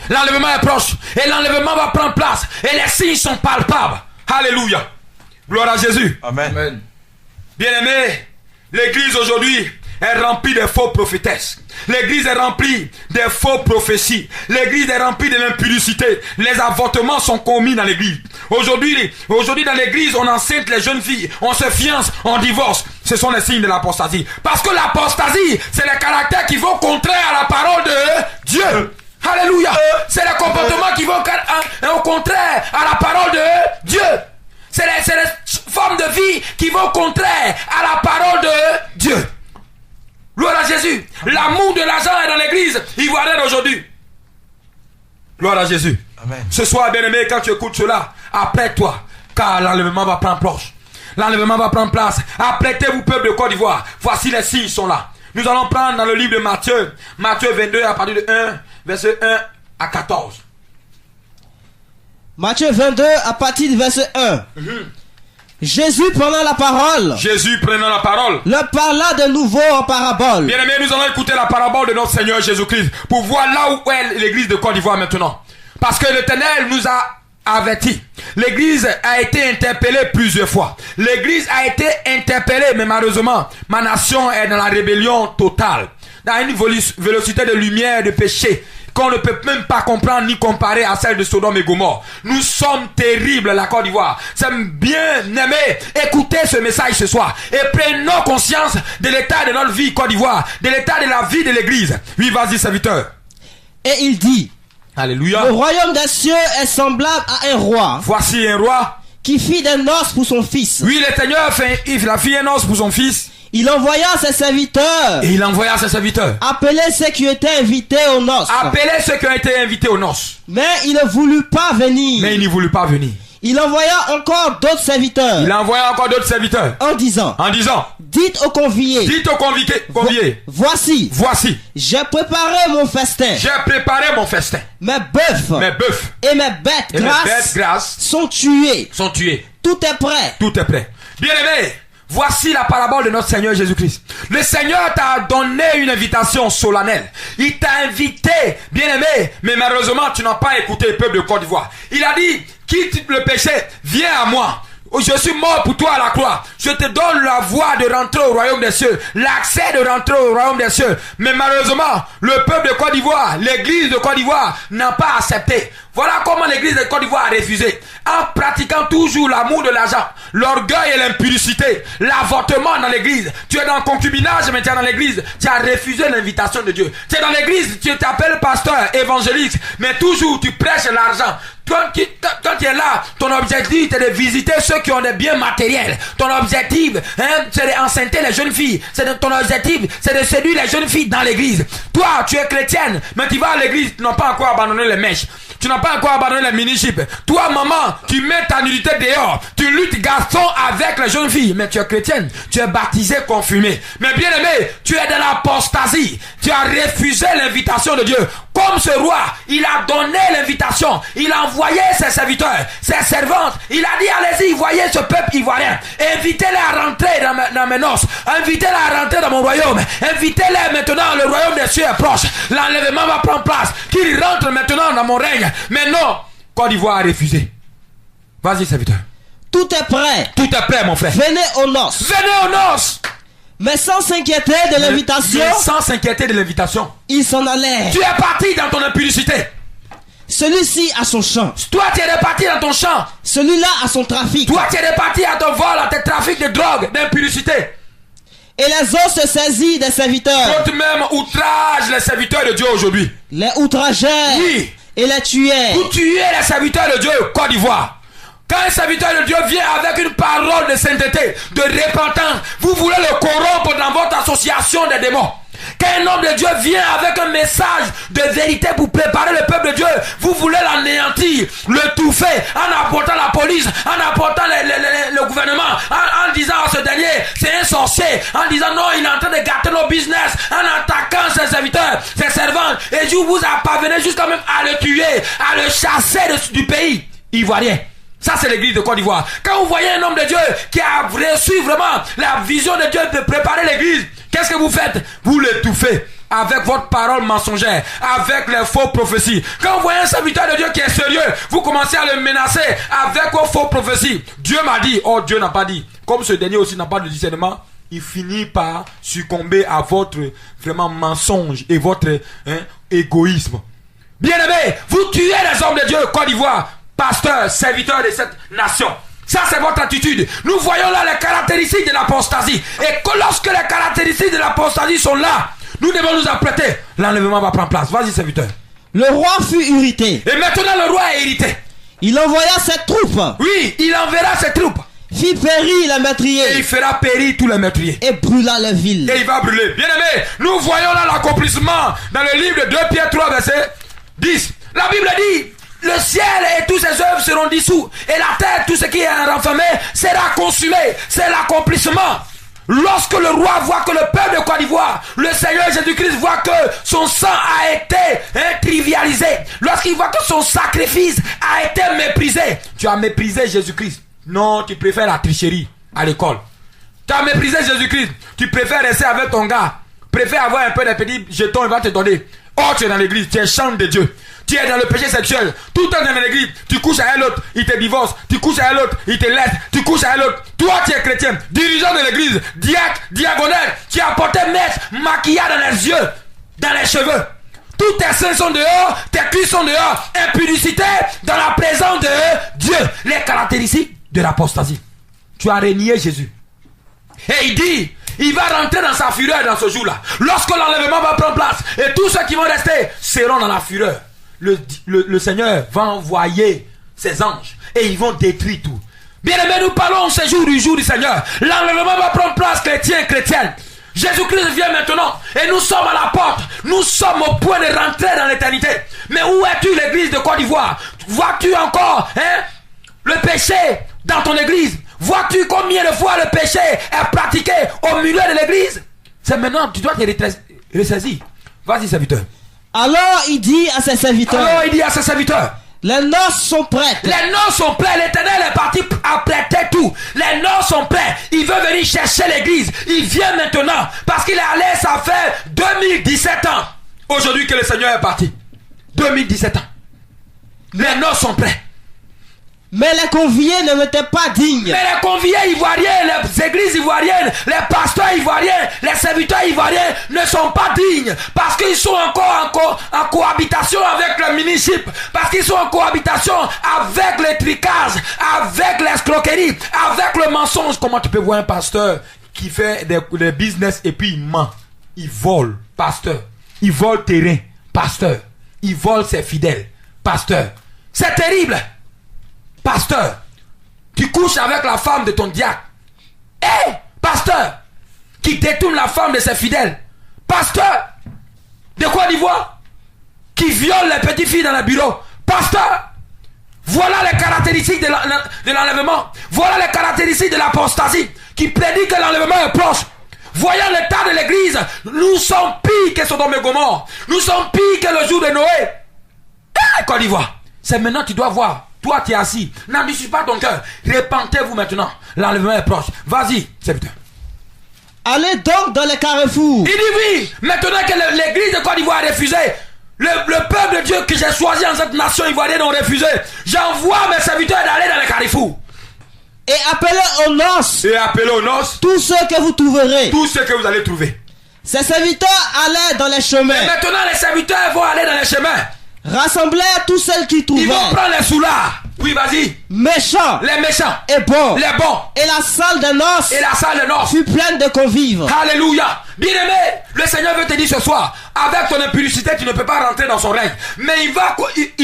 L'enlèvement est proche et l'enlèvement va prendre place et les signes sont palpables. Alléluia. Gloire à Jésus. Amen. Amen. Bien-aimés, l'église aujourd'hui est remplie de faux prophétesses. L'église est remplie de faux prophéties. L'église est remplie de l'impudicité. Les avortements sont commis dans l'église. Aujourd'hui dans l'église, on enceinte les jeunes filles. On se fiance, on divorce. Ce sont les signes de l'apostasie. Parce que l'apostasie, c'est les caractères qui vont contraire à la parole de Dieu. Alléluia. C'est les comportements qui vont au contraire à la parole de Dieu. C'est les formes de vie qui vont contraire à la parole de Dieu. Gloire à Jésus. L'amour de l'argent est dans l'église ivoirienne aujourd'hui. Gloire à Jésus. Amen. Ce soir, bien-aimé, quand tu écoutes cela, apprête-toi, car l'enlèvement va prendre place. L'enlèvement va prendre place. Apprêtez-vous, peuple de Côte d'Ivoire. Voici les signes sont là. Nous allons prendre dans le livre de Matthieu 22 à partir de 1, verset 1 à 14. Matthieu 22 à partir du verset 1. Jésus prenant la parole, leur parla de nouveau en parabole. Bien aimé, nous allons écouter la parabole de notre Seigneur Jésus-Christ pour voir là où est l'église de Côte d'Ivoire maintenant. Parce que l'Éternel nous a avertis. L'église a été interpellée plusieurs fois. L'église a été interpellée, mais malheureusement, ma nation est dans la rébellion totale. Dans une vélocité de lumière, de péché, qu'on ne peut même pas comprendre ni comparer à celle de Sodome et Gomorrhe. Nous sommes terribles, la Côte d'Ivoire. C'est bien aimé. Écoutez ce message ce soir et prenons conscience de l'état de notre vie Côte d'Ivoire, de l'état de la vie de l'église. Oui, vas-y, serviteur. Et il dit, alléluia. Le royaume des cieux est semblable à un roi. Voici un roi qui fit des noces pour son fils. Oui, le Seigneur il a fait un noce pour son fils. Il envoya ses serviteurs. Et il envoya ses serviteurs. Appeler ceux qui étaient invités aux noces. Appeler ceux qui ont été invités aux noces. Mais il ne voulut pas venir. Mais il ne voulut pas venir. Il envoya encore d'autres serviteurs. Il envoya encore d'autres serviteurs. En disant. Dites aux conviés. Dites aux conviés. Voici. J'ai préparé mon festin. Mes bœufs. Et mes bêtes grasses sont tués. Tout est prêt. Bien aimé. Voici la parabole de notre Seigneur Jésus-Christ. Le Seigneur t'a donné une invitation solennelle. Il t'a invité, bien-aimé, mais malheureusement, tu n'as pas écouté le peuple de Côte d'Ivoire. Il a dit, quitte le péché, viens à moi. Je suis mort pour toi à la croix. Je te donne la voie de rentrer au royaume des cieux, l'accès de rentrer au royaume des cieux. Mais malheureusement, le peuple de Côte d'Ivoire, l'église de Côte d'Ivoire n'a pas accepté. Voilà comment l'église de Côte d'Ivoire a refusé. En pratiquant toujours l'amour de l'argent, l'orgueil et l'impudicité, l'avortement dans l'église. Tu es dans le concubinage, mais tu es dans l'église. Tu as refusé l'invitation de Dieu. Tu es dans l'église, tu t'appelles pasteur, évangéliste, mais toujours tu prêches l'argent. Quand tu es là, ton objectif c'est de visiter ceux qui ont des biens matériels. Ton objectif, c'est d'enceinte les jeunes filles. Ton objectif, c'est de séduire les jeunes filles dans l'église. Toi, tu es chrétienne, mais tu vas à l'église, tu n'as pas encore abandonné les mèches. Tu n'as pas encore abandonné les mini-chips. Toi, maman, tu mets ta nudité dehors. Tu luttes garçon avec les jeunes filles, mais tu es chrétienne, tu es baptisé, confirmé. Mais bien aimé, tu es dans l'apostasie. Tu as refusé l'invitation de Dieu. Comme ce roi, il a donné l'invitation. Il a envoyé ses serviteurs, ses servantes. Il a dit, allez-y, voyez ce peuple ivoirien. Invitez-les à rentrer dans mes noces. Invitez-les à rentrer dans mon royaume. Invitez-les maintenant, le royaume des cieux est proche. L'enlèvement va prendre place. Qu'ils rentrent maintenant dans mon règne. Mais non, Côte d'Ivoire a refusé. Vas-y, serviteur. Tout est prêt. Tout est prêt, mon frère. Venez aux noces. Venez aux noces. Mais sans s'inquiéter de l'invitation. Sans s'inquiéter de l'invitation. Il s'en allait. Tu es parti dans ton impudicité. Celui-ci a son champ. Toi, tu es reparti dans ton champ. Celui-là a son trafic. Toi, tu es reparti à ton vol, à tes trafics de drogue, d'impudicité. Et les autres se saisissent des serviteurs. D'autres même outragent les serviteurs de Dieu aujourd'hui. Les outrageurs. Oui. Et les tueurs. Vous tuez les serviteurs de Dieu, Côte d'Ivoire. Quand un serviteur de Dieu vient avec une parole de sainteté, de repentance, vous voulez le corrompre dans votre association des démons. Quand un homme de Dieu vient avec un message de vérité pour préparer le peuple de Dieu, vous voulez l'anéantir, le touffer, en apportant la police, en apportant le gouvernement, en disant à ce dernier, c'est un sorcier, en disant non, il est en train de gâter nos business, en attaquant ses serviteurs, ses servantes, et vous parvenez jusqu'à même à le tuer, à le chasser du pays ivoirien. Ça, c'est l'église de Côte d'Ivoire. Quand vous voyez un homme de Dieu qui a reçu vraiment la vision de Dieu de préparer l'église, qu'est-ce que vous faites? Vous l'étouffez avec votre parole mensongère, avec les faux prophéties. Quand vous voyez un serviteur de Dieu qui est sérieux, vous commencez à le menacer avec vos faux prophéties. Dieu m'a dit, oh Dieu n'a pas dit. Comme ce dernier aussi n'a pas de discernement, il finit par succomber à votre vraiment mensonge et votre égoïsme. Bien-aimés, vous tuez les hommes de Dieu de Côte d'Ivoire. Pasteur, serviteur de cette nation. Ça, c'est votre attitude. Nous voyons là les caractéristiques de l'apostasie. Et que lorsque les caractéristiques de l'apostasie sont là, nous devons nous apprêter. L'enlèvement va prendre place. Vas-y, serviteur. Le roi fut irrité. Et maintenant, le roi est irrité. Il envoya ses troupes. Oui, il enverra ses troupes. Fit périr les meurtriers. Et il fera périr tous les meurtriers. Et brûla les villes. Et il va brûler. Bien aimé, nous voyons là l'accomplissement dans le livre de 2 Pierre 3, verset 10. La Bible dit, le ciel et tous ses œuvres seront dissous, et la terre, tout ce qui est renfermé, sera consumé. C'est l'accomplissement. Lorsque le roi voit que le peuple de Côte d'Ivoire, le Seigneur Jésus-Christ voit que son sang a été trivialisé, lorsqu'il voit que son sacrifice a été méprisé. Tu as méprisé Jésus-Christ. Non, tu préfères la tricherie à l'école. Tu as méprisé Jésus-Christ. Tu préfères rester avec ton gars. Préfère avoir un peu de petits jetons, il va te donner. Oh, tu es dans l'église, tu es chambre de Dieu. Tu es dans le péché sexuel. Tout le temps dans l'église, tu couches avec l'autre, il te divorce. Tu couches avec l'autre, il te laisse. Tu couches avec l'autre. Toi, tu es chrétien, dirigeant de l'église, diacre, diagonale. Tu as porté mèche, maquillage dans les yeux, dans les cheveux. Tous tes seins sont dehors, tes cuisses sont dehors. Impudicité dans la présence de Dieu. Les caractéristiques de l'apostasie. Tu as renié Jésus. Et il dit, il va rentrer dans sa fureur dans ce jour-là. Lorsque l'enlèvement va prendre place, et tous ceux qui vont rester seront dans la fureur. Le Seigneur va envoyer ses anges et ils vont détruire tout. Bien aimé, nous parlons ce jour du Seigneur. L'enlèvement va prendre place, chrétiens, chrétiennes. Jésus-Christ vient maintenant et nous sommes à la porte. Nous sommes au point de rentrer dans l'éternité. Mais où es-tu, l'église de Côte d'Ivoire? Vois-tu encore le péché dans ton église? Vois-tu combien de fois le péché est pratiqué au milieu de l'église? C'est maintenant que tu dois te ressaisir. Vas-y, serviteur. Alors il dit à ses serviteurs. Les noces sont prêtes. Les noces sont prêtes. L'Éternel est parti apprêter tout. Les noces sont prêtes. Il veut venir chercher l'église. Il vient maintenant. Parce qu'il est allé, ça fait 2017 ans. Aujourd'hui que le Seigneur est parti. 2017 ans. Les noces sont prêtes. Mais les conviés ne m'étaient pas dignes. Mais les conviés ivoiriens, les églises ivoiriennes, les pasteurs ivoiriens, les serviteurs ivoiriens ne sont pas dignes. Parce qu'ils sont encore en cohabitation avec le municipal. Parce qu'ils sont en cohabitation avec les tricages, avec l'escroquerie, avec le mensonge. Comment tu peux voir un pasteur qui fait des business et puis il ment? Il vole, pasteur. Il vole terrain, pasteur. Il vole ses fidèles, pasteur. C'est terrible. Pasteur, tu couches avec la femme de ton diacre. Pasteur, qui détourne la femme de ses fidèles. Pasteur, de Côte d'Ivoire, qui viole les petites filles dans le bureau. Pasteur, Voilà les caractéristiques de l'enlèvement. Voilà les caractéristiques de l'apostasie qui prédit que l'enlèvement est proche. Voyant l'état de l'église, nous sommes pires que Sodome et Gomorrhe. Nous sommes pires que le jour de Noé. Côte d'Ivoire. C'est maintenant que tu dois voir. Toi, tu es assis. N'endurcis pas ton cœur. Répentez-vous maintenant. L'enlèvement est proche. Vas-y, serviteur. Allez donc dans les carrefours. Il dit oui. Maintenant que l'église de Côte d'Ivoire a refusé, le peuple de Dieu que j'ai choisi en cette nation ivoirienne ont refusé. J'envoie mes serviteurs d'aller dans les carrefours. Et appelez aux noces. Et appelez aux noces. Tous ceux que vous trouverez. Tous ceux que vous allez trouver. Ces serviteurs allaient dans les chemins. Et maintenant les serviteurs vont aller dans les chemins. Rassemblez tous ceux qui trouvaient. Ils vont prendre les soulards. Oui, vas-y. Méchants. Les méchants. Et bons. Les bons. Et la salle de noces. Et la salle de noces fut pleine de convives. Alléluia. Bien-aimé, le Seigneur veut te dire ce soir, avec ton impudicité, tu ne peux pas rentrer dans son règne. Mais il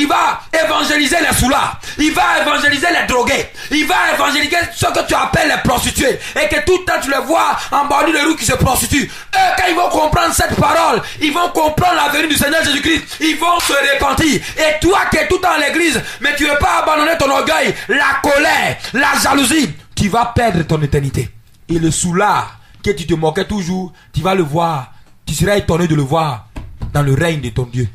va évangéliser les soulards. Il va évangéliser les drogués. Il va évangéliser ce que tu appelles les prostituées. Et que tout le temps tu les vois en bordure de rue qui se prostituent. Eux, quand ils vont comprendre cette parole, ils vont comprendre la venue du Seigneur Jésus-Christ. Ils vont se repentir. Et toi qui es tout dans l'église, mais tu ne veux pas abandonner ton orgueil, la colère, la jalousie, tu vas perdre ton éternité. Et le soulard que tu te moquais toujours, tu vas le voir. Tu seras étonné de le voir dans le règne de ton Dieu.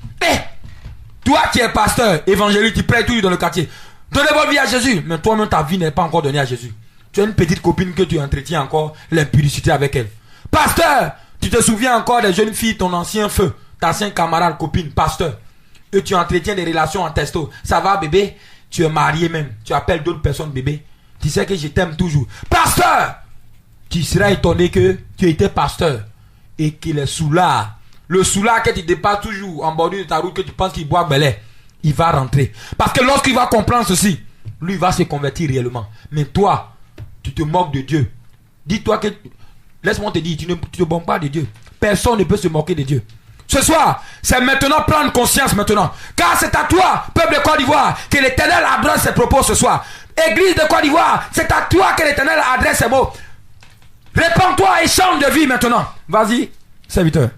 Toi qui es pasteur, évangéliste, tu prêches toujours dans le quartier. Donnez votre vie à Jésus. Mais toi-même, ta vie n'est pas encore donnée à Jésus. Tu as une petite copine que tu entretiens encore l'impudicité avec elle. Pasteur, tu te souviens encore des jeunes filles, ton ancien feu, ta ancien camarade, copine, pasteur. Et tu entretiens des relations en testo. Ça va, bébé? Tu es marié même. Tu appelles d'autres personnes bébé. Tu sais que je t'aime toujours. Pasteur! Tu seras étonné que tu étais pasteur et qu'il est soulard. Le soulard que tu dépasses toujours en bordure de ta route, que tu penses qu'il boit belé, il va rentrer. Parce que lorsqu'il va comprendre ceci, lui va se convertir réellement. Mais toi, tu te moques de Dieu. Dis-toi que, laisse-moi te dire, tu ne te moques pas de Dieu. Personne ne peut se moquer de Dieu. Ce soir, c'est maintenant prendre conscience maintenant. Car c'est à toi, peuple de Côte d'Ivoire, que l'Éternel adresse ses propos ce soir. Église de Côte d'Ivoire, c'est à toi que l'Éternel adresse ses mots. Répands-toi et change de vie maintenant. Vas-y, serviteur.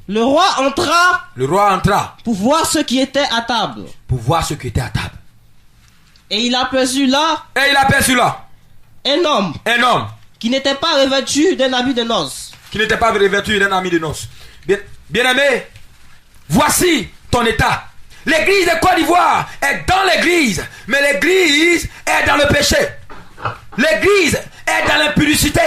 Le roi entra. Le roi entra. Pour voir ce qui était à table. Pour voir ce qui était à table. Et il aperçut là. Et il aperçut là. Un homme. Un homme. Qui n'était pas revêtu d'un habit de noces. Qui n'était pas revêtu d'un habit de noces. Bien-aimé, voici ton état. L'église de Côte d'Ivoire est dans l'église. Mais l'église est dans le péché. L'église est dans l'impudicité.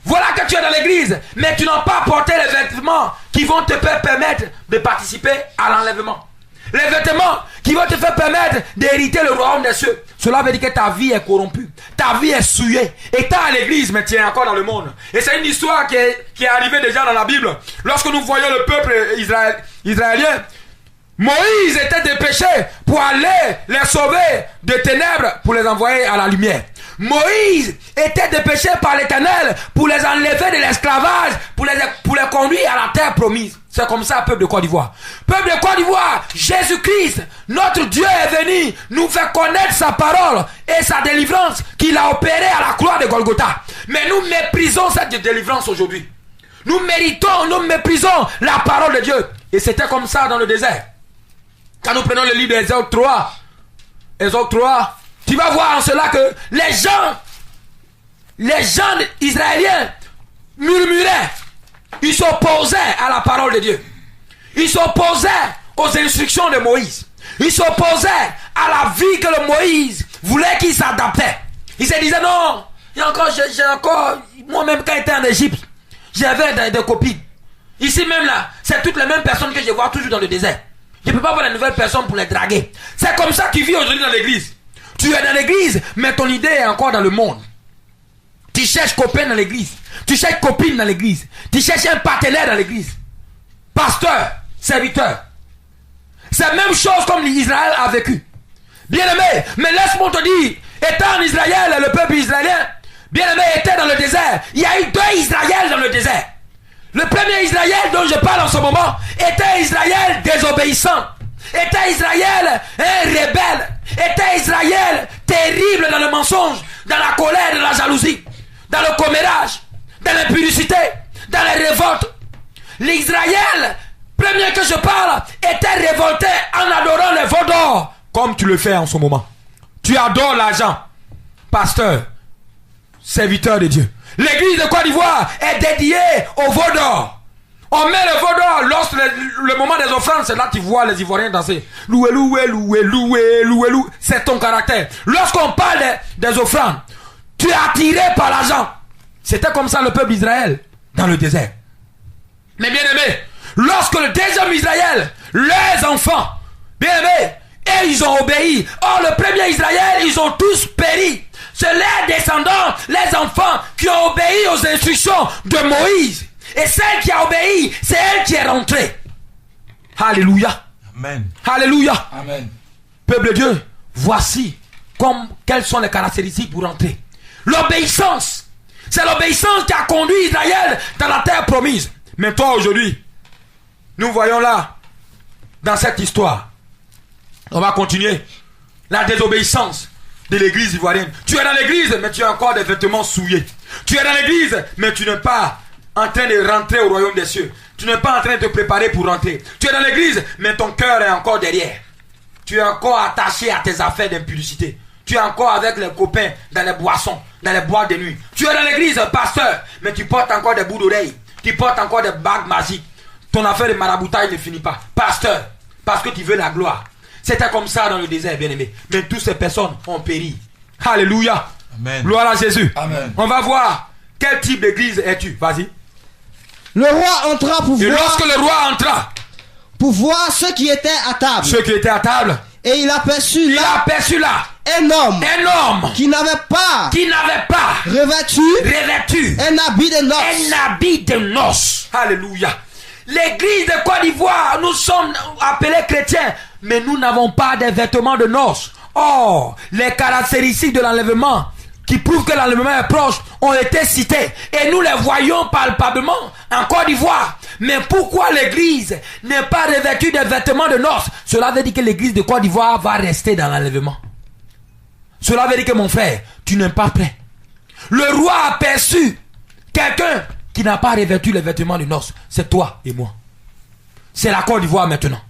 Voilà que tu es dans l'église, mais tu n'as pas porté les vêtements qui vont te faire permettre de participer à l'enlèvement. Les vêtements qui vont te faire permettre d'hériter le royaume des cieux. Cela veut dire que ta vie est corrompue. Ta vie est souillée. Et tu es à l'église, mais tu es encore dans le monde. Et c'est une histoire qui est arrivée déjà dans la Bible. Lorsque nous voyons le peuple israélien, Moïse était dépêché pour aller les sauver de ténèbres pour les envoyer à la lumière. Moïse était dépêché par l'Éternel pour les enlever de l'esclavage, pour les conduire à la terre promise. C'est comme ça, peuple de Côte d'Ivoire. Peuple de Côte d'Ivoire, Jésus-Christ, notre Dieu est venu nous faire connaître sa parole et sa délivrance qu'il a opérée à la croix de Golgotha. Mais nous méprisons cette délivrance aujourd'hui. Nous méprisons la parole de Dieu. Et c'était comme ça dans le désert. Quand nous prenons le livre d'Exode 3, tu vas voir en cela que les gens israéliens murmuraient. Ils s'opposaient à la parole de Dieu. Ils s'opposaient aux instructions de Moïse. Ils s'opposaient à la vie que le Moïse voulait qu'il s'adaptait. Ils se disaient non, j'ai encore, moi-même quand j'étais en Égypte, j'avais des copines. Ici même là, c'est toutes les mêmes personnes que je vois toujours dans le désert. Je ne peux pas voir de nouvelles personnes pour les draguer. C'est comme ça que tu vis aujourd'hui dans l'église. Tu es dans l'église, mais ton idée est encore dans le monde. Tu cherches copain dans l'église. Tu cherches copine dans l'église. Tu cherches un partenaire dans l'église. Pasteur, serviteur. C'est la même chose comme l'Israël a vécu. Bien-aimé, mais laisse-moi te dire, étant en Israël, le peuple israélien, bien-aimé, était dans le désert. Il y a eu 2 Israël dans le désert. Le premier Israël dont je parle en ce moment était Israël désobéissant. Était Israël rebelle. Était Israël terrible dans le mensonge, dans la colère, dans la jalousie, dans le commérage, dans l'impudicité, dans les révoltes. L'Israël, premier que je parle, était révolté en adorant les veaux d'or, comme tu le fais en ce moment. Tu adores l'argent. Pasteur, serviteur de Dieu. L'église de Côte d'Ivoire est dédiée au veau d'or. On met le veau d'or lorsque le moment des offrandes, c'est là que tu vois les Ivoiriens danser. Loué, loué, loué, loué, loué, loué. C'est ton caractère. Lorsqu'on parle des offrandes, tu es attiré par l'argent. C'était comme ça le peuple d'Israël dans le désert. Mais bien aimé, lorsque le deuxième Israël, leurs enfants, bien aimé, et ils ont obéi. Or le premier Israël, ils ont tous péri. C'est les descendants, les enfants qui ont obéi aux instructions de Moïse. Et celle qui a obéi, c'est elle qui est rentrée. Alléluia. Amen. Alléluia. Amen. Peuple de Dieu, voici quelles sont les caractéristiques pour rentrer. L'obéissance. C'est l'obéissance qui a conduit Israël dans la terre promise. Mais toi aujourd'hui, nous voyons là, dans cette histoire, on va continuer. La désobéissance de l'église ivoirienne. Tu es dans l'église, mais tu as encore des vêtements souillés. Tu es dans l'église, mais tu n'es pas en train de rentrer au royaume des cieux. Tu n'es pas en train de te préparer pour rentrer. Tu es dans l'église, mais ton cœur est encore derrière. Tu es encore attaché à tes affaires d'impudicité. Tu es encore avec les copains dans les boissons, dans les boîtes de nuit. Tu es dans l'église, pasteur, mais tu portes encore des bouts d'oreilles. Tu portes encore des bagues magiques. Ton affaire de maraboutage ne finit pas. Pasteur, parce que tu veux la gloire. C'était comme ça dans le désert, bien-aimé. Mais toutes ces personnes ont péri. Alléluia. Amen. Gloire à Jésus. Amen. On va voir quel type d'église es-tu. Vas-y. Le roi entra pour voir. Et lorsque le roi entra, pour voir ceux qui étaient à table. Ceux qui étaient à table. Et il aperçut là un homme qui n'avait pas revêtu un habit de noces. Alléluia. L'église de Côte d'Ivoire, nous sommes appelés chrétiens, mais nous n'avons pas de vêtements de noces. Or, les caractéristiques de l'enlèvement qui prouvent que l'enlèvement est proche ont été citées et nous les voyons palpablement en Côte d'Ivoire. Mais pourquoi l'église n'est pas revêtue de vêtements de noces? Cela veut dire que l'église de Côte d'Ivoire va rester dans l'enlèvement. Cela veut dire que mon frère, tu n'es pas prêt. Le roi a aperçu quelqu'un qui n'a pas revêtu les vêtements de noces. C'est toi et moi. C'est la Côte d'Ivoire maintenant.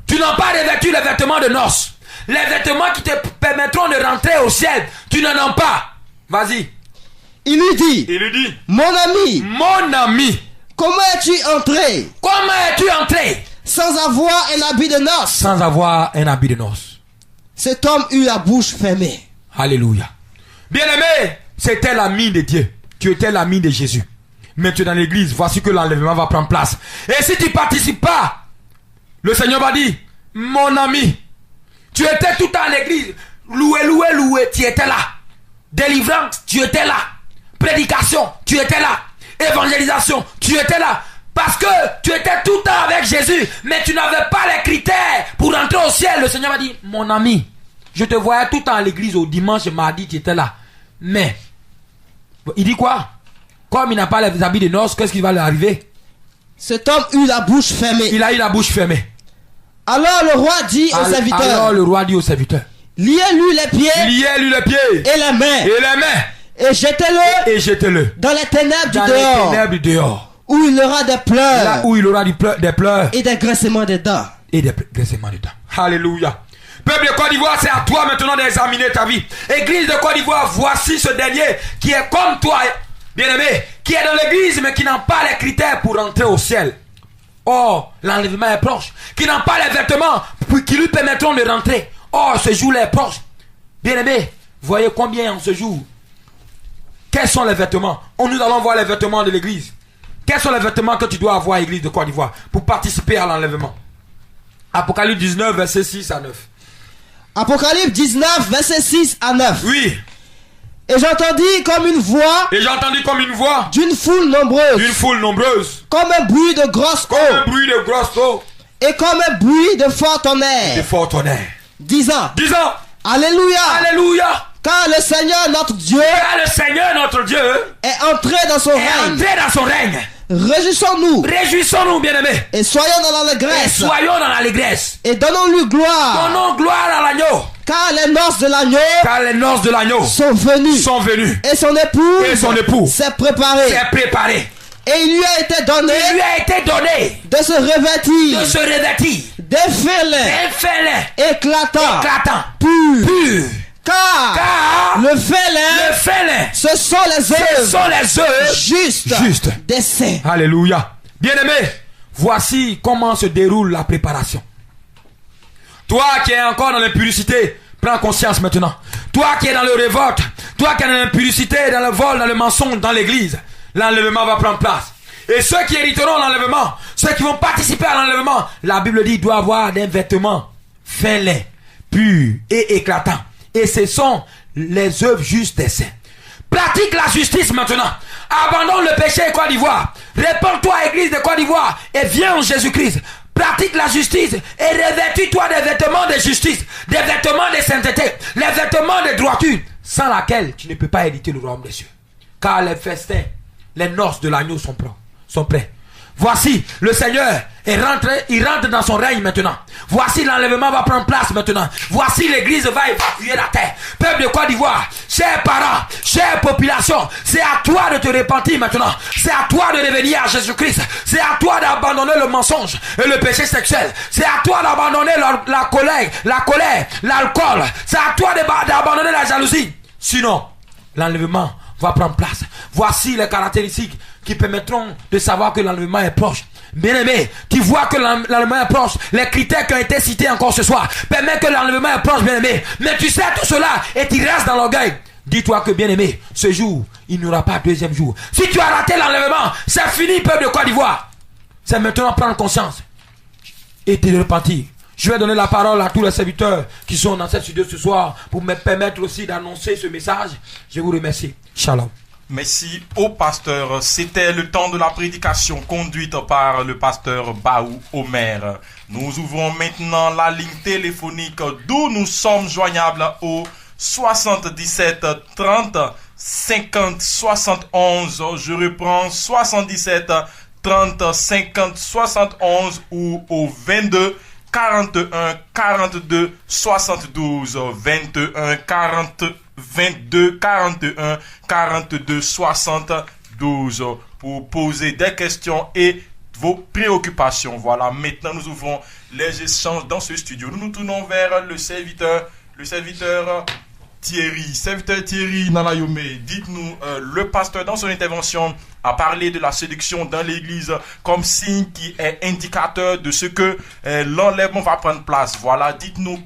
Tu n'as pas revêtu les vêtements de noces. Les vêtements qui te permettront de rentrer au ciel, tu n'en as pas. Vas-y. Il lui dit, mon ami, comment es-tu entré sans avoir un habit de noces? Cet homme eut la bouche fermée. Alléluia. Bien-aimé, c'était l'ami de Dieu. Tu étais l'ami de Jésus. Mais tu es dans l'église, voici que l'enlèvement va prendre place. Et si tu ne participes pas, le Seigneur va dire, mon ami, tu étais tout à l'église. Loué, tu étais là. Délivrance, tu étais là. Prédication, tu étais là. Évangélisation, tu étais là. Parce que tu étais tout le temps avec Jésus, mais tu n'avais pas les critères pour entrer au ciel. Le Seigneur m'a dit, mon ami, je te voyais tout le temps à l'église au dimanche, mardi, tu étais là. Mais, il dit quoi? Comme il n'a pas les habits de noces, qu'est-ce qui va lui arriver? Cet homme eut la bouche fermée. Il a eu la bouche fermée. Alors le roi dit au serviteur. Liez-lui les pieds. Et les mains. Et jetez-le. Dans les ténèbres du dehors. Où il aura des pleurs. Là où il aura des pleurs. Et des grincements de dents. Alléluia. Peuple de Côte d'Ivoire, c'est à toi maintenant d'examiner ta vie. Église de Côte d'Ivoire, voici ce dernier qui est comme toi, bien-aimé, qui est dans l'église mais qui n'a pas les critères pour entrer au ciel. Or, l'enlèvement est proche. Qui n'a pas les vêtements qui lui permettront de rentrer. Or, ce jour-là est proche. Bien-aimé, voyez combien en ce jour. Quels sont les vêtements? Nous allons voir les vêtements de l'église. Quels sont les vêtements que tu dois avoir à l'église de Côte d'Ivoire pour participer à l'enlèvement? Apocalypse 19, versets 6 à 9. Apocalypse 19, versets 6 à 9. Oui. Et j'entendis comme une voix. D'une foule nombreuse. Comme un bruit de grosse eau. Et comme un bruit de fort tonnerre. Disant. Alléluia. Car le Seigneur notre Dieu est entré dans son règne. Réjouissons-nous, bien-aimés, et soyons dans l'allégresse. Et donnons-lui gloire. Donnons gloire à l'agneau. Car les noces de l'agneau sont venues. sont venues. Et son époux s'est préparé. Et il lui a été donné de se revêtir des félins éclatants purs. Car le félin, ce sont les œuvres justes des saints. Alléluia. Bien-aimé, voici comment se déroule la préparation. Toi qui es encore dans l'impudicité, prends conscience maintenant. Toi qui es dans le révolte, toi qui es dans l'impudicité, dans le vol, dans le mensonge, dans l'église, l'enlèvement va prendre place. Et ceux qui hériteront l'enlèvement, ceux qui vont participer à l'enlèvement, la Bible dit, doit avoir des vêtements félins, purs et éclatants. Et ce sont les œuvres justes des saints. Pratique la justice maintenant. Abandonne le péché de Côte d'Ivoire. Répands-toi à l'église de Côte d'Ivoire et viens en Jésus-Christ. Pratique la justice et revêtis-toi des vêtements de justice, des vêtements de sainteté, les vêtements de droiture, sans laquelle tu ne peux pas hériter le royaume des cieux. Car les festins, les noces de l'agneau sont prêts. Voici, le Seigneur est rentré, il rentre dans son règne maintenant. Voici, l'enlèvement va prendre place maintenant. Voici, l'église va évacuer la terre. Peuple de Côte d'Ivoire, chers parents, chère population, c'est à toi de te repentir maintenant. C'est à toi de revenir à Jésus-Christ. C'est à toi d'abandonner le mensonge et le péché sexuel. C'est à toi d'abandonner la colère, l'alcool. C'est à toi d'abandonner la jalousie. Sinon, l'enlèvement va prendre place. Voici les caractéristiques qui permettront de savoir que l'enlèvement est proche. Bien-aimé, tu vois que l'enlèvement est proche. Les critères qui ont été cités encore ce soir permettent que l'enlèvement est proche, bien-aimé. Mais tu sais tout cela et tu restes dans l'orgueil. Dis-toi que, bien-aimé, ce jour, il n'y aura pas deuxième jour. Si tu as raté l'enlèvement, c'est fini, peuple de Côte d'Ivoire. C'est maintenant prendre conscience et te repentir. Je vais donner la parole à tous les serviteurs qui sont dans cette studio ce soir pour me permettre aussi d'annoncer ce message. Je vous remercie. Shalom. Merci au pasteur. C'était le temps de la prédication conduite par le pasteur Baou Omer. Nous ouvrons maintenant la ligne téléphonique d'où nous sommes joignables au 77 30 50 71. Je reprends 77 30 50 71 ou au 22 41 42 72 21 40 22 41 42 72 pour poser des questions et vos préoccupations. Voilà, maintenant nous ouvrons les échanges dans ce studio. Nous nous tournons vers le serviteur Thierry. Serviteur Thierry Nanayome, dites-nous, le pasteur dans son intervention a parlé de la séduction dans l'église comme signe qui est indicateur de ce que l'enlèvement va prendre place. Voilà, dites-nous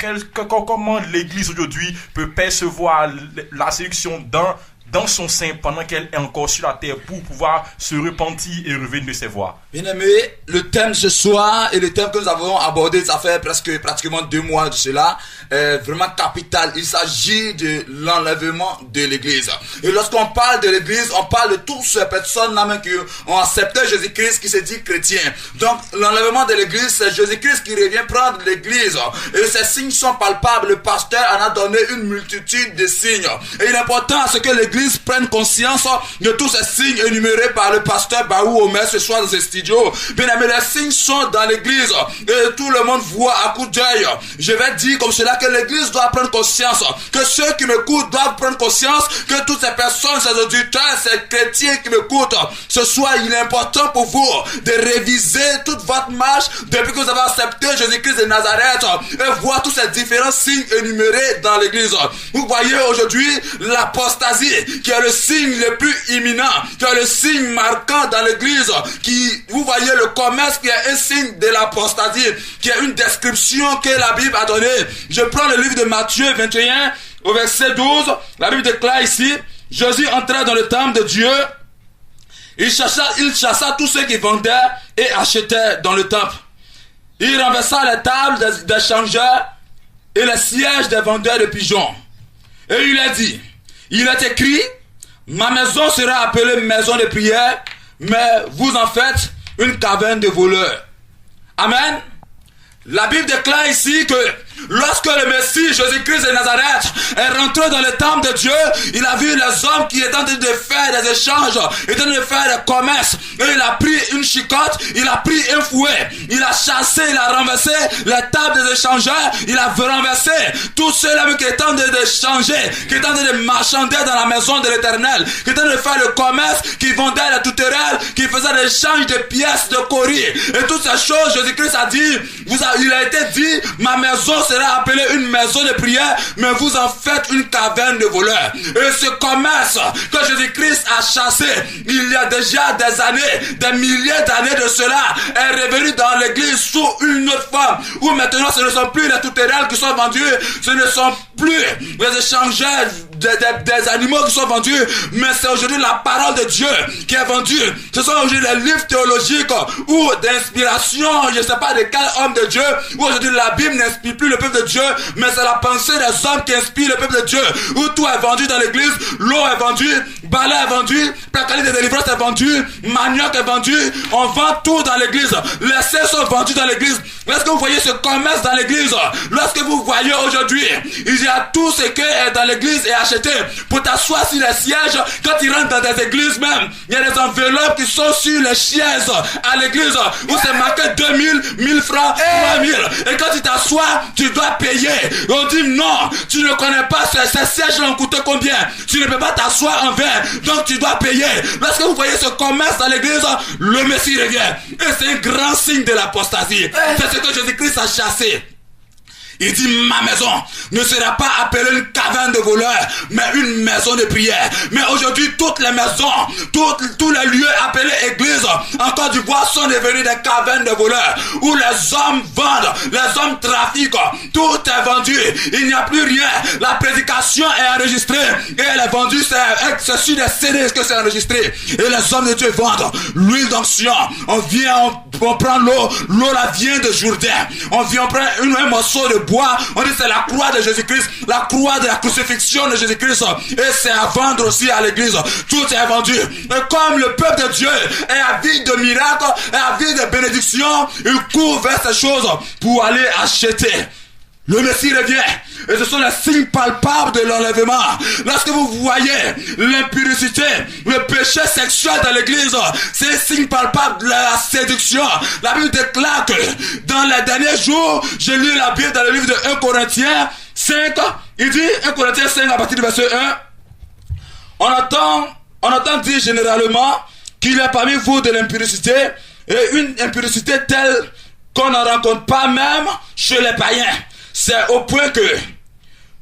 comment l'église aujourd'hui peut percevoir la séduction dans son sein pendant qu'elle est encore sur la terre pour pouvoir se repentir et revenir de ses voies. Bien aimé, le thème ce soir et le thème que nous avons abordé, ça fait pratiquement 2 mois de cela, est vraiment capital. Il s'agit de l'enlèvement de l'église. Et lorsqu'on parle de l'église, on parle de toutes ces personnes qui ont accepté Jésus-Christ, qui se dit chrétien. Donc l'enlèvement de l'église, c'est Jésus-Christ qui revient prendre l'église. Et ces signes sont palpables. Le pasteur en a donné une multitude de signes. Et il est important à ce que l'église prenne conscience de tous ces signes énumérés par le pasteur Baou Omer ce soir dans ce studio. Bien aimé, les signes sont dans l'église et tout le monde voit à coup d'œil. Je vais dire comme cela que l'église doit prendre conscience, que ceux qui m'écoutent doivent prendre conscience, que toutes ces personnes, ces auditeurs, ces chrétiens qui m'écoutent ce soir, il est important pour vous de réviser toute votre marche depuis que vous avez accepté Jésus-Christ de Nazareth et voir tous ces différents signes énumérés dans l'église. Vous voyez aujourd'hui l'apostasie qui est le signe le plus imminent, qui est le signe marquant dans l'église, vous voyez le commerce qui est un signe de l'apostasie, qui est une description que la Bible a donnée. Je prends le livre de Matthieu 21 au verset 12, la Bible déclare ici, Jésus entra dans le temple de Dieu, il chassa tous ceux qui vendaient et achetaient dans le temple. Il renversa les tables des changeurs et les sièges des vendeurs de pigeons. Et il a dit, il est écrit, ma maison sera appelée maison de prière, mais vous en faites une caverne de voleurs. Amen. La Bible déclare ici que Lorsque le Messie, Jésus-Christ de Nazareth, est rentré dans le temple de Dieu, il a vu les hommes qui étaient en train de faire des échanges, étaient en train de faire des commerces. Et il a pris une chicotte, il a pris un fouet, il a chassé, il a renversé les tables des échangeurs, il a renversé tous ceux-là qui étaient en train d'échanger, qui étaient en train de marchander dans la maison de l'Éternel, qui étaient en train de faire le commerce, qui vendaient les tourterelles, qui faisaient des échanges de pièces de coris. Et toutes ces choses, Jésus-Christ a dit, il a été dit, ma maison sera appelée une maison de prière, mais vous en faites une caverne de voleurs. Et ce commerce que Jésus-Christ a chassé il y a déjà des années, des milliers d'années de cela, est revenu dans l'église sous une autre forme, où maintenant ce ne sont plus les tourterelles qui sont vendus, ce ne sont plus les échangeurs des animaux qui sont vendus, mais c'est aujourd'hui la parole de Dieu qui est vendue. Ce sont aujourd'hui les livres théologiques ou d'inspiration, je ne sais pas de quel homme de Dieu, où aujourd'hui la Bible n'inspire plus le peuple de Dieu, mais c'est la pensée des hommes qui inspire le peuple de Dieu, où tout est vendu dans l'église, l'eau est vendue, balai est vendu, plaquettes de délivrance est vendu, manioc est vendu, on vend tout dans l'église, les sels sont vendus dans l'église. Lorsque vous voyez ce commerce dans l'église, lorsque vous voyez aujourd'hui, il y a tout ce qui est dans l'église et acheté pour t'asseoir sur les sièges. Quand tu rentres dans des églises même, il y a des enveloppes qui sont sur les chaises à l'église où c'est marqué 2000, 1000 francs, 3000. Et quand tu t'assois, tu dois payer. Et on dit non, tu ne connais pas ces sièges ont coûté combien. Tu ne peux pas t'asseoir en vain, donc tu dois payer. Lorsque vous voyez ce commerce dans l'église, le Messie revient. Et c'est un grand signe de l'apostasie. C'est ce que Jésus-Christ a chassé. Il dit, ma maison ne sera pas appelée une caverne de voleurs, mais une maison de prière. Mais aujourd'hui, toutes les maisons, tous les lieux appelés églises en Côte d'Ivoire sont devenus des cavernes de voleurs, où les hommes vendent, les hommes trafiquent, tout est vendu, il n'y a plus rien. La prédication est enregistrée, et elle est vendue, c'est sur des CD que c'est enregistré. Et les hommes de Dieu vendent l'huile d'onction. On vient, on prend l'eau là vient de Jourdain. On vient, on prend un morceau de bois, on dit c'est la croix de Jésus-Christ, la croix de la crucifixion de Jésus-Christ, et c'est à vendre aussi à l'église. Tout est vendu. Et comme le peuple de Dieu est avide de miracles, est avide de bénédictions, il court vers ces choses pour aller acheter. Le Messie revient. Et ce sont les signes palpables de l'enlèvement. Lorsque vous voyez l'impudicité, le péché sexuel dans l'église, c'est un signe palpable de la séduction. La Bible déclare que dans les derniers jours, j'ai lu la Bible dans le livre de 1 Corinthiens 5. Il dit, 1 Corinthiens 5 à partir du verset 1, on entend dire généralement qu'il y a parmi vous de l'impudicité, et une impudicité telle qu'on n'en rencontre pas même chez les païens. C'est au point que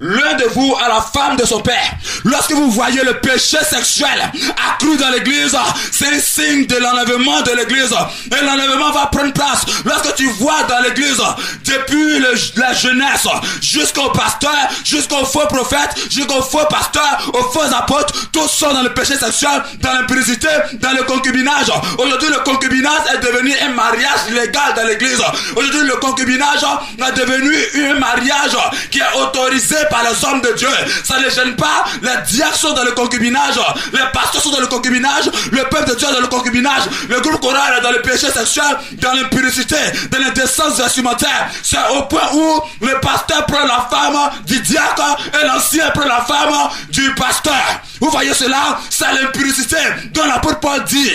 l'un de vous a la femme de son père. Lorsque vous voyez le péché sexuel accru dans l'église, c'est un signe de l'enlèvement de l'église. Et l'enlèvement va prendre place. Lorsque tu vois dans l'église, depuis la jeunesse, jusqu'au pasteur, jusqu'au faux prophète, jusqu'au faux pasteur, aux faux apôtres, tous sont dans le péché sexuel, dans l'impudicité, dans le concubinage. Aujourd'hui, le concubinage est devenu un mariage légal dans l'église. Aujourd'hui, le concubinage est devenu un mariage qui est autorisé par les hommes de Dieu. Ça ne gêne pas. Les diacres sont dans le concubinage, les pasteurs sont dans le concubinage, le peuple de Dieu est dans le concubinage, le groupe choral est dans le péché sexuel, dans l'impudicité, dans l'indécence vestimentaire. C'est au point où le pasteur prend la femme du diacre et l'ancien prend la femme du pasteur. Vous voyez cela? C'est l'impudicité dont l'apôtre Paul dit.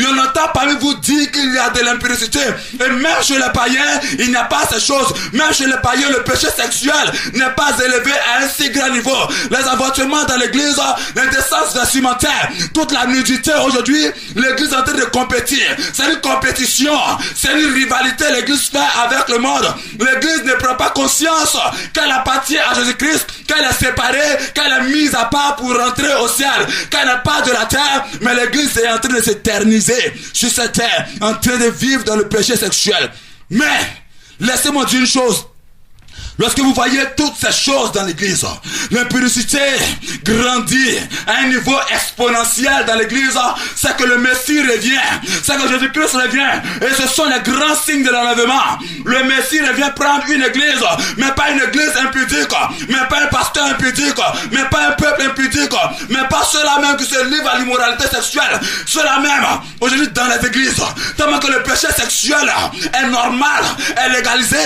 On entend parmi vous dire qu'il y a de l'impudicité. Et même chez les païens, il n'y a pas ces choses. Même chez les païens, le péché sexuel n'est pas élevé à un si grand niveau. Les avortements dans l'église, l'indécence vestimentaire, toute la nudité aujourd'hui, l'église est en train de compétir. C'est une compétition, c'est une rivalité l'église fait avec le monde. L'église ne prend pas conscience qu'elle appartient à Jésus-Christ, qu'elle est séparée, qu'elle est mise à part pour rentrer au ciel, qu'elle n'est pas de la terre, mais l'église est en train de s'éterniser sur cette terre, en train de vivre dans le péché sexuel. Mais, laissez-moi dire une chose. Lorsque vous voyez toutes ces choses dans l'église, l'impudicité grandit à un niveau exponentiel dans l'église, c'est que le Messie revient, c'est que Jésus-Christ revient, et ce sont les grands signes de l'enlèvement. Le Messie revient prendre une église, mais pas une église impudique, mais pas un pasteur impudique, mais pas un peuple impudique, mais pas ceux-là même qui se livrent à l'immoralité sexuelle, ceux-là même, aujourd'hui dans les églises, tellement que le péché sexuel est normal, est légalisé.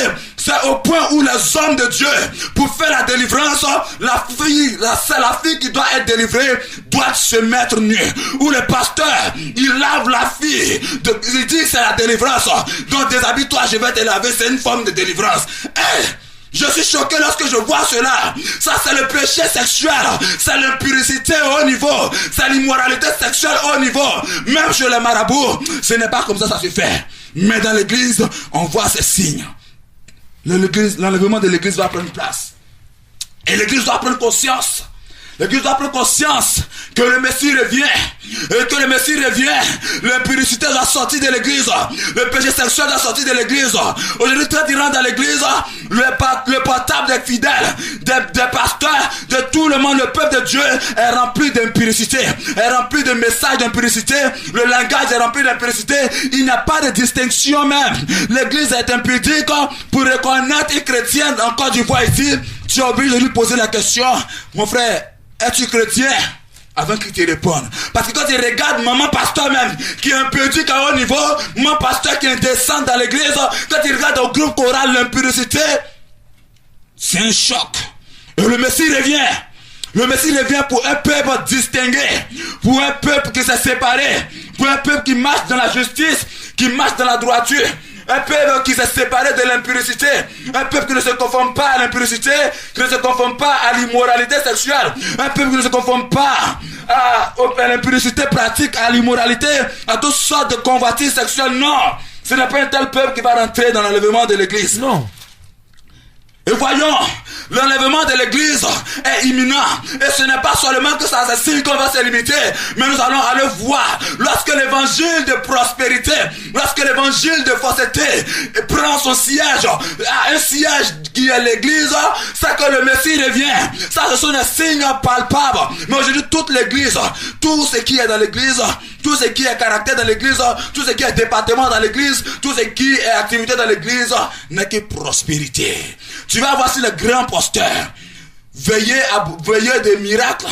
C'est au point où les hommes de Dieu, pour faire la délivrance, la fille qui doit être délivrée doit se mettre nue. Où le pasteur, il lave la fille. Il dit c'est la délivrance. Donc déshabille-toi, je vais te laver. C'est une forme de délivrance. Je suis choqué lorsque je vois cela. Ça, c'est le péché sexuel. C'est l'impurité au haut niveau. C'est l'immoralité sexuelle au haut niveau. Même chez les marabouts, ce n'est pas comme ça se fait. Mais dans l'église, on voit ces signes. L'enlèvement de l'église va prendre place. Et l'église doit prendre conscience. L'église doit prendre conscience que le Messie revient. Et que le Messie revient. L'impurité doit sortir de l'église. Le péché sexuel doit sortir de l'église. Aujourd'hui, quand tu rentres dans l'église, le portable des fidèles, des pasteurs, de tout le monde, le peuple de Dieu est rempli d'impurité. Est rempli de messages d'impurité. Le langage est rempli d'impurité. Il n'y a pas de distinction même. L'église est impudique. Pour reconnaître une chrétienne en Côte d'Ivoire ici, tu es obligé de lui poser la question, mon frère, es-tu chrétien? Avant qu'il te réponde. Parce que quand tu regardes maman pasteur même, qui est un pudique à haut niveau, maman pasteur qui est indécent dans l'église, quand tu regardes au groupe choral l'impudicité, c'est un choc. Et le Messie revient. Le Messie revient pour un peuple distingué, pour un peuple qui s'est séparé, pour un peuple qui marche dans la justice, qui marche dans la droiture. Un peuple qui s'est séparé de l'impurité. Un peuple qui ne se conforme pas à l'impurité, qui ne se conforme pas à l'immoralité sexuelle. Un peuple qui ne se conforme pas à l'impurité pratique, à l'immoralité, à toutes sortes de convoitises sexuelles. Non, ce n'est pas un tel peuple qui va rentrer dans l'enlèvement de l'église. Non. Et voyons, l'enlèvement de l'église est imminent. Et ce n'est pas seulement que ça signe qu'on va se limiter, mais nous allons aller voir lorsque l'évangile de prospérité, lorsque l'évangile de fausseté prend son siège, un siège qui est l'église, c'est que le Messie revient. Ça, ce sont des signes palpables. Mais aujourd'hui, toute l'église, tout ce qui est dans l'église, tout ce qui est caractère dans l'église, tout ce qui est département dans l'église, tout ce qui est activité dans l'église n'est que prospérité. Tu vas voir si le grand pasteur veiller des miracles,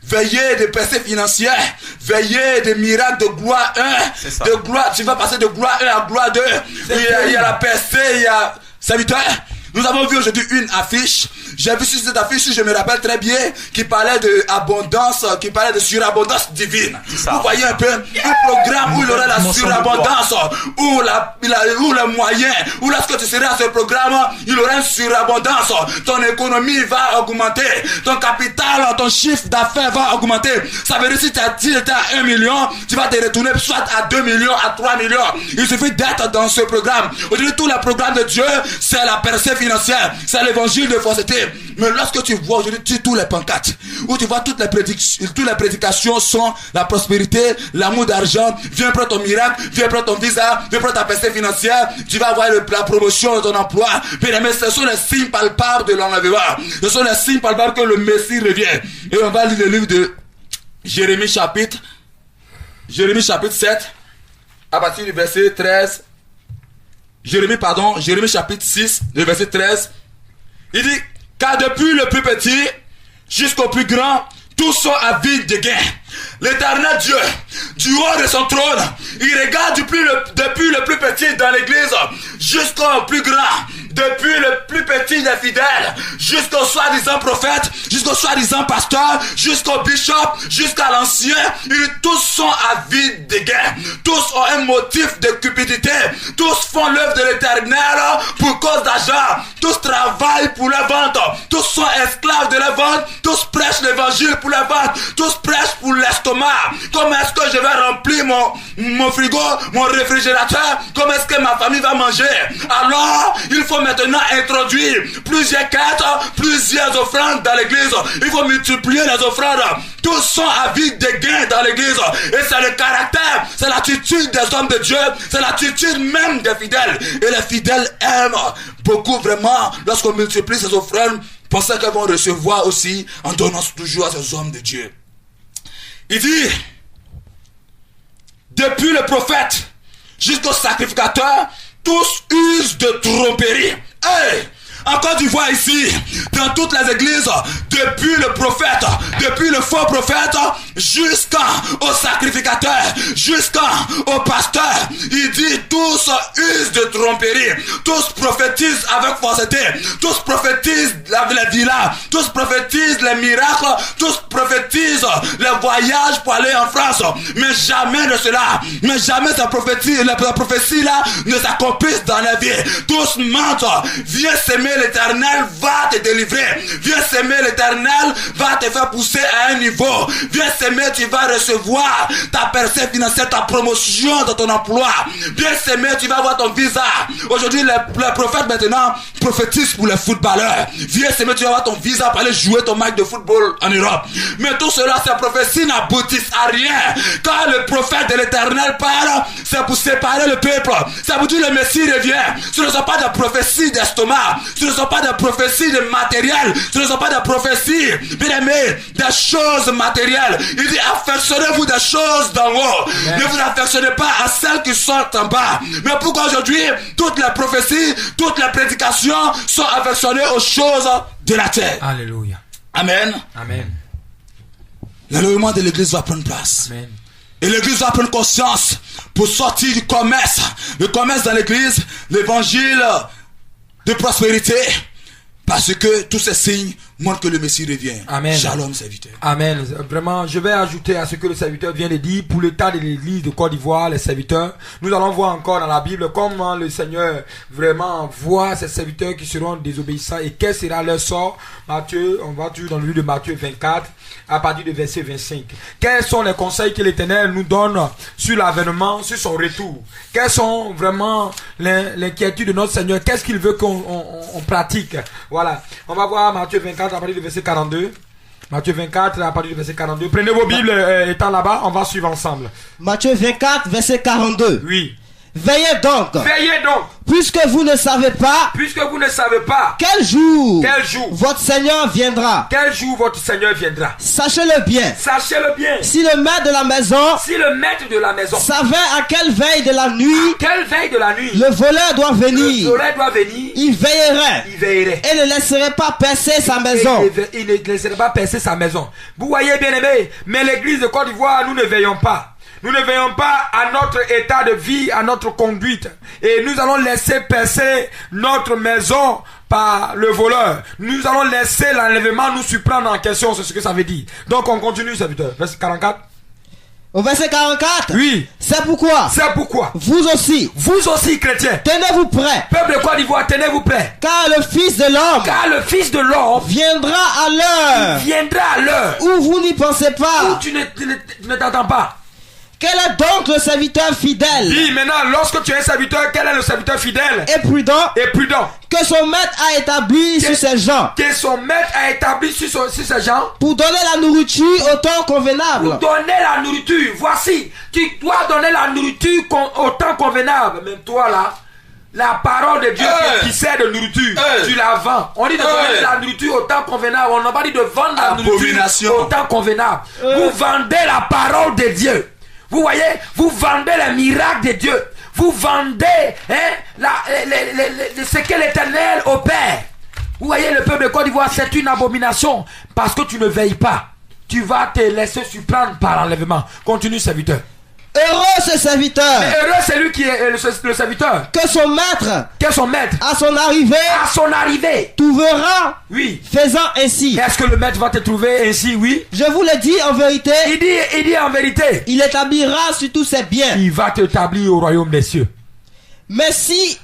veiller des percées financières, veiller des miracles de gloire 1, de gloire, tu vas passer de gloire 1 à gloire 2. Il y a la percée, il y a serviteur. Nous avons vu aujourd'hui une affiche. J'ai vu sur cette affiche, je me rappelle très bien, qui parlait de abondance, qui parlait de surabondance divine. Vous voyez un peu un programme où il y aura la surabondance, où le moyen, où lorsque tu seras à ce programme, il y aura une surabondance. Ton économie va augmenter, ton capital, ton chiffre d'affaires va augmenter. Ça veut dire si tu étais à 1 million, tu vas te retourner soit à 2 millions, à 3 millions. Il suffit d'être dans ce programme. Aujourd'hui, tout le programme de Dieu, c'est la percée financière, c'est l'évangile de fausseté. Mais lorsque tu vois aujourd'hui tous les pancartes, où tu vois toutes les prédications sont la prospérité, l'amour d'argent, viens prendre ton miracle, viens prendre ton visa, viens prendre ta percée financière, tu vas avoir la promotion de ton emploi. Bien aimé, ce sont les signes palpables de l'enlèvement. Ce sont les signes palpables que le Messie revient. Et on va lire le livre de Jérémie chapitre 7, à partir du verset 13. Jérémie chapitre 6, le verset 13. Il dit, car depuis le plus petit jusqu'au plus grand, tous sont avides de gain. L'Éternel Dieu, du haut de son trône, il regarde depuis le plus petit dans l'église jusqu'au plus grand. Depuis le plus petit des fidèles, jusqu'au soi-disant prophète, jusqu'au soi-disant pasteur, jusqu'au bishop, jusqu'à l'ancien, tous sont avides de gain. Tous ont un motif de cupidité. Tous font l'œuvre de l'Éternel pour cause d'argent. Tous travaillent pour la vente. Tous sont esclaves de la vente. Tous prêchent l'évangile pour la vente. Tous prêchent pour l'estomac. Comment est-ce que je vais remplir mon frigo, mon réfrigérateur? Comment est-ce que ma famille va manger? Alors, il faut maintenant introduire plusieurs quêtes, plusieurs offrandes dans l'église. Il faut multiplier les offrandes. Tous sont avides de gains dans l'église. Et c'est le caractère, c'est l'attitude des hommes de Dieu, c'est l'attitude même des fidèles. Et les fidèles aiment beaucoup vraiment lorsqu'on multiplie ces offrandes, pensant qu'elles vont recevoir aussi en donnant toujours à ces hommes de Dieu. Il dit, depuis le prophète jusqu'au sacrificateur, tous usent de tromperie. Hey! En Côte d'Ivoire ici, dans toutes les églises, depuis le prophète, depuis le faux prophète, jusqu'au sacrificateur, jusqu'au pasteur, il dit tous usent de tromperie, tous prophétisent avec falsité, tous prophétisent les villas, tous prophétisent les miracles, tous prophétisent les voyages pour aller en France, mais jamais de cela, mais jamais la prophétie là ne s'accomplisse dans la vie. Tous mentent. Viens s'aimer, l'Éternel va te délivrer. Viens s'aimer, l'Éternel va te faire pousser à un niveau. Viens s'aimer, tu vas recevoir ta percée financière, ta promotion dans ton emploi. Viens s'aimer, tu vas avoir ton visa. Aujourd'hui, les prophètes maintenant prophétisent pour les footballeurs. Viens s'aimer, tu vas avoir ton visa pour aller jouer ton match de football en Europe. Mais tout cela, ces prophéties n'aboutissent à rien. Quand le prophète de l'Éternel parle, c'est pour séparer le peuple. C'est pour dire le Messie revient. Ce ne sont pas des prophéties d'estomac. Ce ne sont pas des prophéties de matériel. Ce ne sont pas des prophéties, bien aimés, des choses matérielles. Il dit, affectionnez-vous des choses d'en haut. Ne vous affectionnez pas à celles qui sont en bas. Mais pourquoi aujourd'hui, toutes les prophéties, toutes les prédications sont affectionnées aux choses de la terre. Alléluia. Amen. Amen. L'enlèvement de l'église va prendre place. Amen. Et l'église va prendre conscience pour sortir du commerce. Le commerce dans l'église, l'évangile de prospérité. Parce que tous ces signes montrent que le Messie revient. Amen. Shalom, serviteur. Amen. Vraiment, je vais ajouter à ce que le serviteur vient de dire pour l'état de l'église de Côte d'Ivoire, les serviteurs. Nous allons voir encore dans la Bible comment le Seigneur vraiment voit ces serviteurs qui seront désobéissants et quel sera leur sort. Matthieu, on va toujours dans le livre de Matthieu 24 à partir du verset 25. Quels sont les conseils que l'Éternel nous donne sur l'avènement, sur son retour? Quelles sont vraiment l'inquiétude de notre Seigneur? Qu'est-ce qu'il veut qu'on pratique? Voilà. On va voir Matthieu 24 à partir du verset 42. Matthieu 24 à partir du verset 42. Prenez vos Bibles étant là-bas, on va suivre ensemble. Matthieu 24, verset 42. Oui. Veillez donc. Veillez donc. Puisque vous ne savez pas. Puisque vous ne savez pas. Quel jour. Quel jour. Votre Seigneur viendra. Quel jour votre Seigneur viendra. Sachez-le bien. Sachez-le bien. Si le maître de la maison. Si le maître de la maison. Savait à quelle veille de la nuit. Quelle veille de la nuit. Le voleur doit venir. Le voleur doit venir. Il veillerait. Il veillerait. Et ne laisserait pas percer sa maison. Il ne laisserait pas percer sa maison. Vous voyez bien aimé. Mais l'église de Côte d'Ivoire, nous ne veillons pas. Nous ne veillons pas à notre état de vie, à notre conduite. Et nous allons laisser percer notre maison par le voleur. Nous allons laisser l'enlèvement nous surprendre en question. C'est ce que ça veut dire. Donc on continue, serviteur. Verset 44. Au verset 44. Oui. C'est pourquoi. C'est pourquoi. Vous aussi, chrétiens. Tenez-vous prêts. Peuple de Côte d'Ivoire, tenez-vous prêts. Car le Fils de l'homme. Viendra à l'heure. Où vous n'y pensez pas. Où tu ne t'attends pas. Quel est donc le serviteur fidèle? Dis maintenant, lorsque tu es un serviteur, quel est le serviteur fidèle? Et prudent. Que son maître a établi sur ses gens. Que son maître a établi sur ses gens. Pour donner la nourriture au temps convenable. Pour donner la nourriture. Voici, tu dois donner la nourriture au temps convenable. Même toi là, la parole de Dieu qui sert de nourriture, tu la vends. On dit de donner la nourriture au temps convenable. On n'a pas dit de vendre la nourriture au temps convenable. Vous vendez la parole de Dieu. Vous voyez, vous vendez les miracles de Dieu. Vous vendez ce que l'Éternel opère. Vous voyez, le peuple de Côte d'Ivoire, c'est une abomination. Parce que tu ne veilles pas. Tu vas te laisser surprendre par l'enlèvement. Continue, serviteur. Heureux ce serviteur. Mais heureux c'est lui qui est le serviteur. Que son maître. À son arrivée. Trouvera. Oui. Faisant ainsi. Est-ce que le maître va te trouver ainsi? Oui. Je vous le dis en vérité. Il dit en vérité. Il établira sur tous ses biens. Il va t'établir au royaume des cieux. Mais si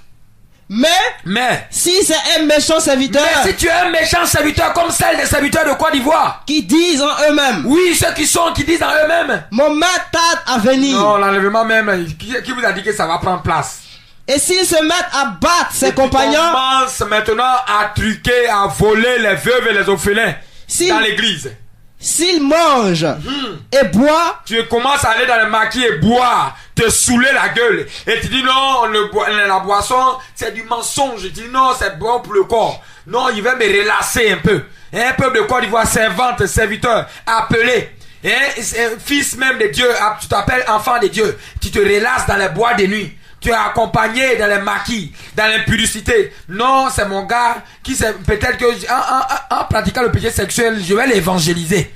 c'est un méchant serviteur. Mais si tu es un méchant serviteur comme celle des serviteurs de Côte d'Ivoire. Qui disent en eux-mêmes. Oui, ceux qui disent en eux-mêmes. Mon maître tarde à venir. Non, l'enlèvement même. Qui vous a dit que ça va prendre place? Et s'ils se mettent à battre ses compagnons. Commence maintenant à truquer, à voler les veuves et les orphelins dans l'église. S'il mange et boit, tu commences à aller dans le maquis et boire, te saouler la gueule. Et tu dis non, la boisson, c'est du mensonge. Tu dis non, c'est bon pour le corps. Non, il va me relasser un peu. Un peuple de Côte d'Ivoire, servante, serviteur, appelé. Fils même de Dieu, tu t'appelles enfant de Dieu. Tu te relasses dans les bois de nuit. Tu es accompagné dans les maquis, dans l'impudicité. Non, c'est mon gars qui sait peut-être que en pratiquant le péché sexuel, je vais l'évangéliser.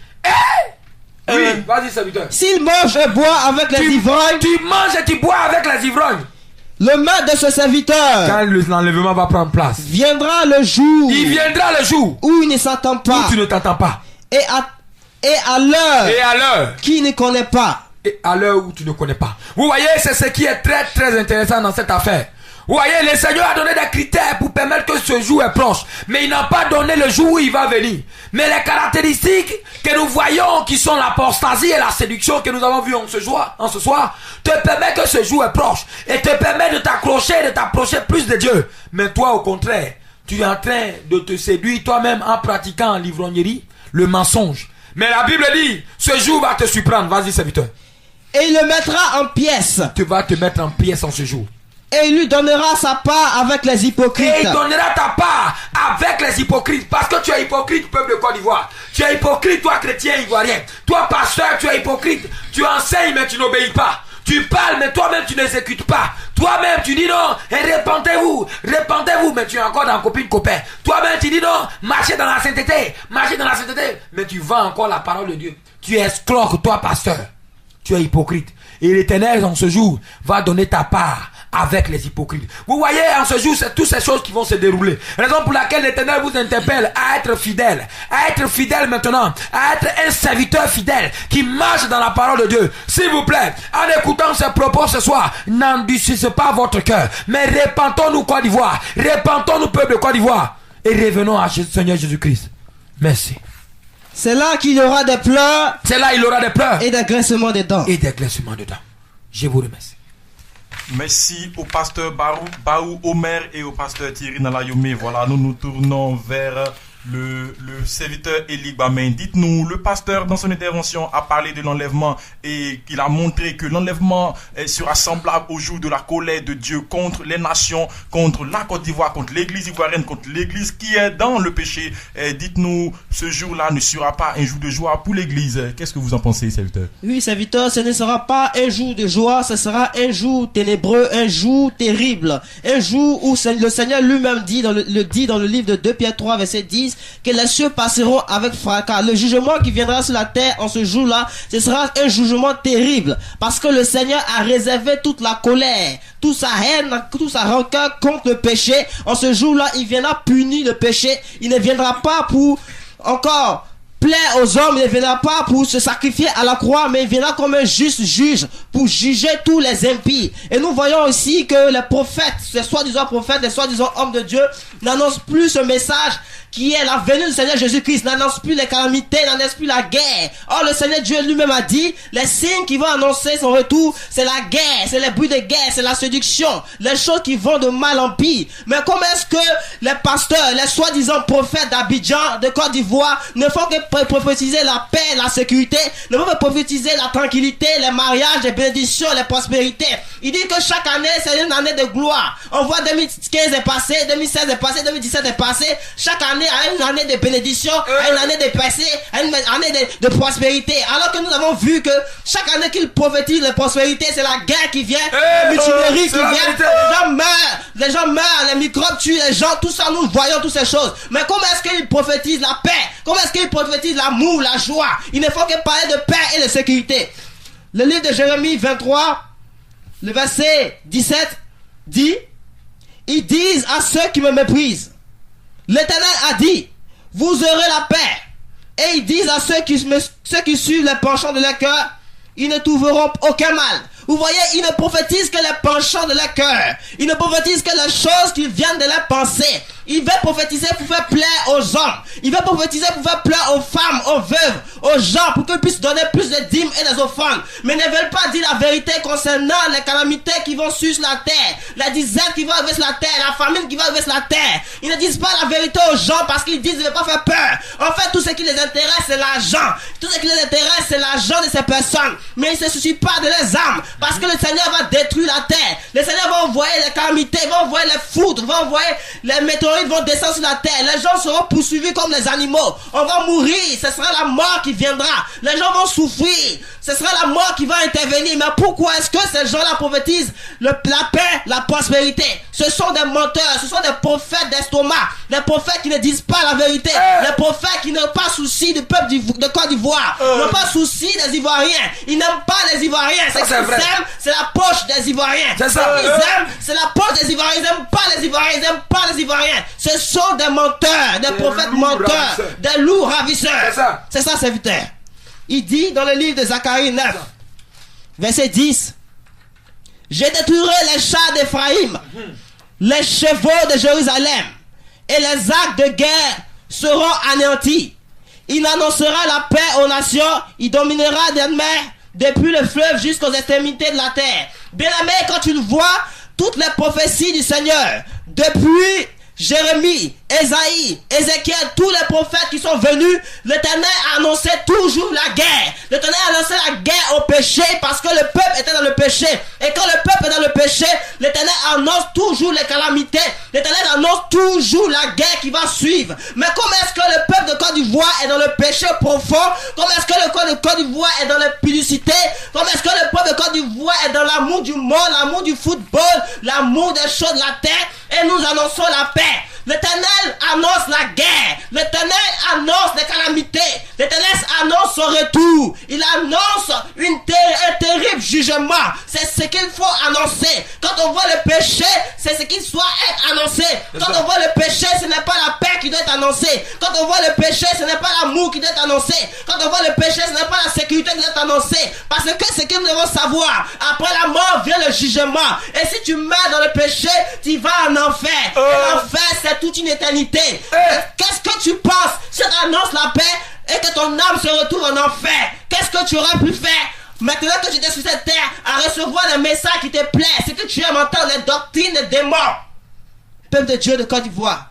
Oui, vas-y, serviteur. S'il mange et boit avec les ivrognes, tu manges et tu bois avec les ivrognes. Le maître de ce serviteur, quand l'enlèvement va prendre place, viendra le jour. Il viendra le jour où il ne s'entend pas. Où tu ne t'entends pas. Et à l'heure qui ne connaît pas. Et à l'heure où tu ne connais pas. Vous voyez, c'est ce qui est très très intéressant dans cette affaire. Vous voyez, le Seigneur a donné des critères pour permettre que ce jour est proche. Mais il n'a pas donné le jour où il va venir. Mais les caractéristiques que nous voyons, qui sont l'apostasie et la séduction que nous avons vues en ce soir, te permet que ce jour est proche. Et te permet de t'approcher plus de Dieu. Mais toi, au contraire, tu es en train de te séduire toi-même en pratiquant l'ivrognerie, le mensonge. Mais la Bible dit, ce jour va te surprendre. Vas-y, serviteur. Et il le mettra en pièces. Tu vas te mettre en pièces en ce jour. Et il lui donnera sa part avec les hypocrites. Et il donnera ta part avec les hypocrites. Parce que tu es hypocrite, peuple de Côte d'Ivoire. Tu es hypocrite, toi chrétien ivoirien. Toi pasteur, tu es hypocrite. Tu enseignes mais tu n'obéis pas. Tu parles mais toi-même tu n'exécutes pas. Toi-même tu dis non, et répentez-vous, mais tu es encore dans copain. Toi-même tu dis non, marchez dans la sainteté, mais tu vends encore la parole de Dieu. Tu escroques, toi pasteur. Tu es hypocrite. Et l'Éternel en ce jour va donner ta part avec les hypocrites. Vous voyez, en ce jour, c'est toutes ces choses qui vont se dérouler. Raison pour laquelle l'Éternel vous interpelle à être fidèle maintenant, à être un serviteur fidèle qui marche dans la parole de Dieu. S'il vous plaît, en écoutant ces propos ce soir, n'endurcissez pas votre cœur, mais repentons-nous Côte d'Ivoire, repentons-nous peuple de Côte d'Ivoire et revenons à Seigneur Jésus-Christ. Merci. C'est là qu'il y aura des pleurs. C'est là il y aura des pleurs. Et des grincements de dents. Je vous remercie. Merci au pasteur Baou Omer et au pasteur Thierry Nalayomé. Voilà, nous nous tournons vers le serviteur Eli Bamen. Dites-nous, le pasteur dans son intervention a parlé de l'enlèvement et qu'il a montré que l'enlèvement sera semblable au jour de la colère de Dieu contre les nations, contre la Côte d'Ivoire, contre l'église ivoirienne, contre l'église qui est dans le péché. Dites-nous, ce jour-là ne sera pas un jour de joie pour l'église. Qu'est-ce que vous en pensez, serviteur? Oui, serviteur, ce ne sera pas un jour de joie, ce sera un jour ténébreux, un jour terrible, un jour où le Seigneur lui-même dit dans le livre de 2 Pierre 3, verset 10, que les cieux passeront avec fracas. Le jugement qui viendra sur la terre en ce jour-là, ce sera un jugement terrible, parce que le Seigneur a réservé toute la colère, toute sa haine, toute sa rancœur contre le péché. En ce jour-là, il viendra punir le péché. Il ne viendra pas pour encore plaire aux hommes, il ne viendra pas pour se sacrifier à la croix, mais il viendra comme un juste juge pour juger tous les impies. Et nous voyons aussi que les prophètes, les soi-disant prophètes, les soi-disant hommes de Dieu, n'annoncent plus ce message qui est la venue du Seigneur Jésus-Christ, n'annonce plus les calamités, n'annonce plus la guerre. Or, le Seigneur Dieu lui-même a dit, les signes qui vont annoncer son retour, c'est la guerre, c'est les bruits de guerre, c'est la séduction, les choses qui vont de mal en pire. Mais comment est-ce que les pasteurs, les soi-disant prophètes d'Abidjan, de Côte d'Ivoire, ne font que prophétiser la paix, la sécurité, ne font que prophétiser la tranquillité, les mariages, les bénédictions, les prospérités. Il dit que chaque année, c'est une année de gloire. On voit 2015 est passé, 2016 est passé, 2017 est passé, chaque année à une année de bénédiction, à une année de passé, à une année de prospérité. Alors que nous avons vu que chaque année qu'il prophétise la prospérité, c'est la guerre qui vient, la mutinerie qui vient, les gens meurent, les microbes tuent les gens, tout ça, nous voyons toutes ces choses. Mais comment est-ce qu'il prophétise la paix? Comment est-ce qu'il prophétise l'amour, la joie? Il ne faut que parler de paix et de sécurité. Le livre de Jérémie 23, le verset 17 dit, ils disent à ceux qui me méprisent, l'Éternel a dit, vous aurez la paix. Et ils disent à ceux qui suivent les penchants de leur cœur, ils ne trouveront aucun mal. Vous voyez, ils ne prophétisent que les penchants de leur cœur. Ils ne prophétisent que les choses qui viennent de leur pensée. Ils veulent prophétiser pour faire plaire aux hommes. Ils veulent prophétiser pour faire plaire aux femmes, aux veuves, aux gens, pour qu'ils puissent donner plus de dîmes et des offrandes. Mais ne veulent pas dire la vérité concernant les calamités qui vont sur la terre, la disette qui va arriver sur la terre, la famine qui va arriver sur la terre. Ils ne disent pas la vérité aux gens parce qu'ils disent qu'ils ne veulent pas faire peur. En fait, tout ce qui les intéresse, c'est l'argent. Tout ce qui les intéresse, c'est l'argent de ces personnes. Mais ils ne se soucient pas de leurs âmes. Parce que le Seigneur va détruire la terre. Le Seigneur va envoyer les calamités, va envoyer les foudres, va envoyer les météorites météorites vont descendre sur la terre. Les gens seront poursuivis comme les animaux. On va mourir. Ce sera la mort qui viendra. Les gens vont souffrir. Ce sera la mort qui va intervenir. Mais pourquoi est-ce que ces gens-là prophétisent la paix, la prospérité? Ce sont des menteurs. Ce sont des prophètes d'estomac. Des prophètes qui ne disent pas la vérité. Les prophètes qui n'ont pas souci du peuple de Côte d'Ivoire. N'ont pas souci des Ivoiriens. Ils n'aiment pas les Ivoiriens. Ce qu'ils aiment, c'est la poche des Ivoiriens. Ce qu'ils aiment, c'est la poche des Ivoiriens. Ils n'aiment pas les Ivoiriens. Ils n'aiment pas les Ivoiriens. Ce sont des menteurs, des prophètes menteurs, des loups ravisseurs. C'est ça, serviteur. Il dit dans le livre de Zacharie 9, verset 10, je détruirai les chars d'Éphraïm, les chevaux de Jérusalem, et les arcs de guerre seront anéantis. Il annoncera la paix aux nations, il dominera des mers depuis le fleuve jusqu'aux extrémités de la terre. Bien-aimé, quand tu le vois, toutes les prophéties du Seigneur, depuis Jérémie, Ésaïe, Ézéchiel, tous les prophètes qui sont venus, l'Éternel a annoncé toujours la guerre. L'Éternel a annoncé la guerre au péché parce que le peuple était dans le péché. Et quand le peuple est dans le péché, l'Éternel annonce toujours les calamités. L'Éternel annonce toujours la guerre qui va suivre. Mais comment est-ce que le peuple de Côte d'Ivoire est dans le péché profond? Comment est-ce que le peuple de Côte d'Ivoire est dans la publicité? Comment est-ce que le peuple de Côte d'Ivoire est dans l'amour du monde, l'amour du football, l'amour des choses de la terre? Et nous annonçons la paix. L'Éternel annonce la guerre. L'Éternel annonce les calamités. L'Éternel annonce son retour. Il annonce un terrible jugement. C'est ce qu'il faut annoncer. Quand on voit le péché, c'est ce qui doit être annoncé. Quand on voit le péché, ce n'est pas la paix qui doit être annoncée. Quand on voit le péché, ce n'est pas l'amour qui doit être annoncé. Quand on voit le péché, ce n'est pas la sécurité qui doit être annoncée. Parce que ce que nous devons savoir, après la mort vient le jugement. Et si tu meurs dans le péché, tu vas en enfer. Et l'enfer, c'est toute une éternité. Qu'est-ce que tu penses si on annonce la paix et que ton âme se retrouve en enfer? Qu'est-ce que tu aurais pu faire maintenant que tu étais sur cette terre à recevoir les messages qui te plaisent? C'est que tu aimes entendre les doctrines des démons. Peuple de Dieu de Côte d'Ivoire,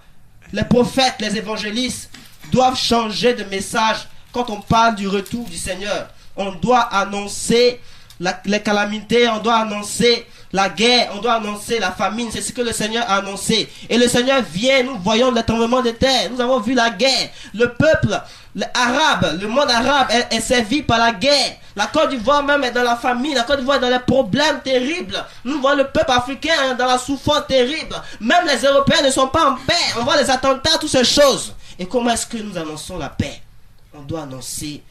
les prophètes, les évangélistes doivent changer de message. Quand on parle du retour du Seigneur, on doit annoncer les calamités, on doit annoncer la guerre, on doit annoncer la famine. C'est ce que le Seigneur a annoncé. Et le Seigneur vient, nous voyons le tremblement de terre. Nous avons vu la guerre. Le peuple le monde arabe est servi par la guerre. La Côte d'Ivoire même est dans la famine. La Côte d'Ivoire est dans les problèmes terribles. Nous voyons le peuple africain dans la souffrance terrible. Même les Européens ne sont pas en paix. On voit les attentats, toutes ces choses. Et comment est-ce que nous annonçons la paix? On doit annoncer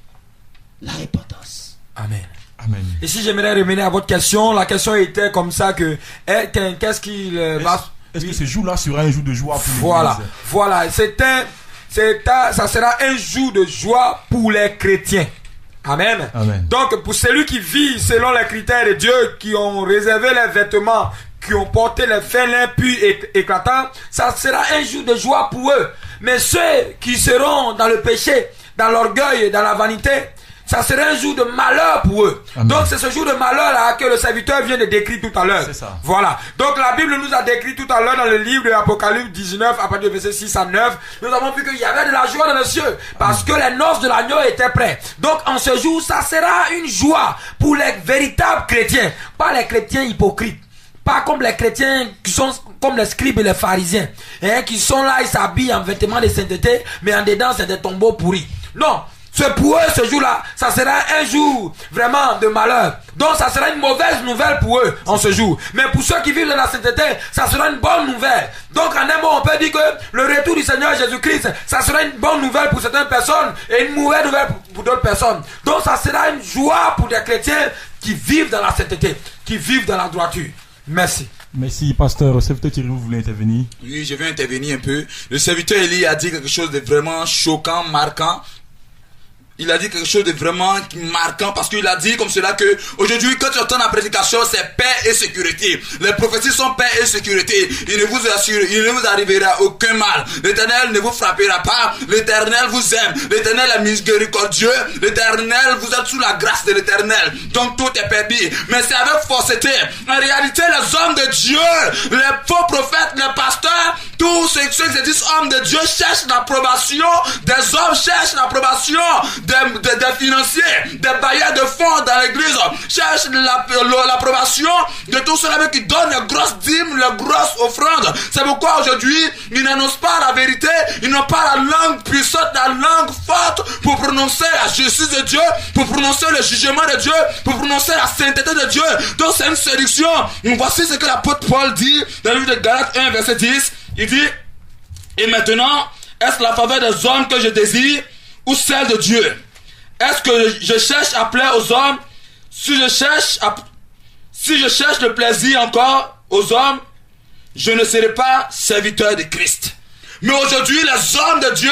la repentance. Amen. Amen. Et si j'aimerais revenir à votre question, la question était comme ça que qu'est-ce qu'il va... Est-ce que ce jour-là sera un jour de joie pour l'Église? Voilà, ça sera un jour de joie pour les chrétiens. Amen. Amen. Donc pour celui qui vit selon les critères de Dieu, qui ont réservé les vêtements, qui ont porté les félins purs et éclatants, ça sera un jour de joie pour eux. Mais ceux qui seront dans le péché, dans l'orgueil, dans la vanité, ça sera un jour de malheur pour eux. Amen. Donc c'est ce jour de malheur là que le serviteur vient de décrire tout à l'heure. C'est ça. Voilà. Donc la Bible nous a décrit tout à l'heure dans le livre de l'Apocalypse 19 à partir du verset 6 à 9. Nous avons vu qu'il y avait de la joie dans les cieux parce que les noces de l'agneau étaient prêtes. Donc en ce jour, ça sera une joie pour les véritables chrétiens, pas les chrétiens hypocrites. Pas comme les chrétiens qui sont comme les scribes et les pharisiens, qui sont là, ils s'habillent en vêtements de sainteté, mais en dedans c'est des tombeaux pourris. Non. C'est pour eux ce jour-là, ça sera un jour vraiment de malheur. Donc ça sera une mauvaise nouvelle pour eux en ce jour. Mais pour ceux qui vivent dans la sainteté, ça sera une bonne nouvelle. Donc en un mot, on peut dire que le retour du Seigneur Jésus-Christ, ça sera une bonne nouvelle pour certaines personnes et une mauvaise nouvelle pour d'autres personnes. Donc ça sera une joie pour des chrétiens qui vivent dans la sainteté, qui vivent dans la droiture. Merci. Merci, pasteur. Le serviteur Thierry, vous voulez intervenir? Oui, je vais intervenir un peu. Le serviteur Élie a dit quelque chose de vraiment choquant, marquant. Il a dit quelque chose de vraiment marquant parce qu'il a dit comme cela que aujourd'hui quand tu entends la prédication c'est paix et sécurité. Les prophéties sont paix et sécurité. Il ne vous assure, il ne vous arrivera aucun mal. L'Éternel ne vous frappera pas. L'Éternel vous aime. L'Éternel est miséricordieux. L'Éternel, vous êtes sous la grâce de l'Éternel. Donc tout est permis. Mais c'est avec fausseté. En réalité les hommes de Dieu, les faux prophètes, les pasteurs, tous ceux qui se disent hommes de Dieu cherchent l'approbation des hommes, cherchent l'approbation des financiers, des bailleurs de fonds dans l'église, cherchent l'approbation de tous ceux qui donnent les grosses dîmes, les grosses offrandes. C'est pourquoi aujourd'hui, ils n'annoncent pas la vérité, ils n'ont pas la langue puissante, la langue forte pour prononcer la justice de Dieu, pour prononcer le jugement de Dieu, pour prononcer la sainteté de Dieu. Donc c'est une séduction. Voici ce que l'apôtre Paul dit dans le livre de Galates 1 verset 10. Il dit: et maintenant, est-ce la faveur des hommes que je désire ou celle de Dieu? Est-ce que je cherche à plaire aux hommes? Si je cherche le plaisir encore aux hommes, je ne serai pas serviteur de Christ. Mais aujourd'hui, les hommes de Dieu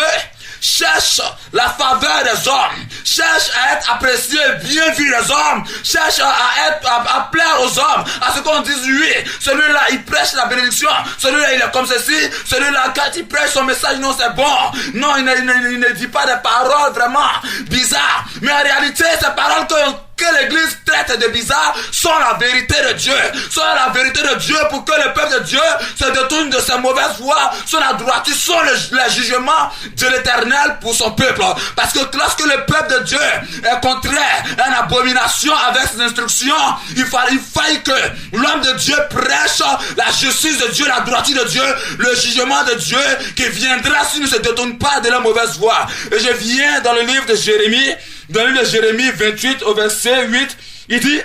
cherchent la faveur des hommes, cherchent à être appréciés, bien vus des hommes, cherchent à plaire aux hommes, à ce qu'on dise: oui, celui-là il prêche la bénédiction, celui-là il est comme ceci, celui-là quand il prêche son message, non c'est bon, non il ne dit pas des paroles vraiment bizarres, mais en réalité ces paroles que l'église traite de bizarre sont la vérité de Dieu, sont la vérité de Dieu pour que le peuple de Dieu se détourne de sa mauvaise voie, sont la droiture, sont les jugements de l'Éternel pour son peuple. Parce que lorsque le peuple de Dieu est contraire, une abomination avec ses instructions, il faille que l'homme de Dieu prêche la justice de Dieu, la droiture de Dieu, le jugement de Dieu qui viendra s'il ne se détourne pas de la mauvaise voie. Et je viens dans le livre de Jérémie, dans le livre de Jérémie 28 au verset 8, il dit,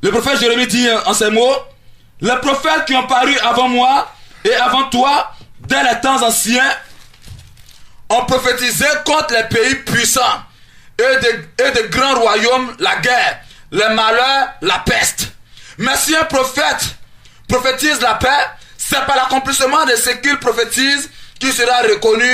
le prophète Jérémie dit en ces mots: les prophètes qui ont paru avant moi et avant toi, dès les temps anciens, ont prophétisé contre les pays puissants et de grands royaumes, la guerre, les malheurs, la peste. Mais si un prophète prophétise la paix, c'est par l'accomplissement de ce qu'il prophétise qu'il sera reconnu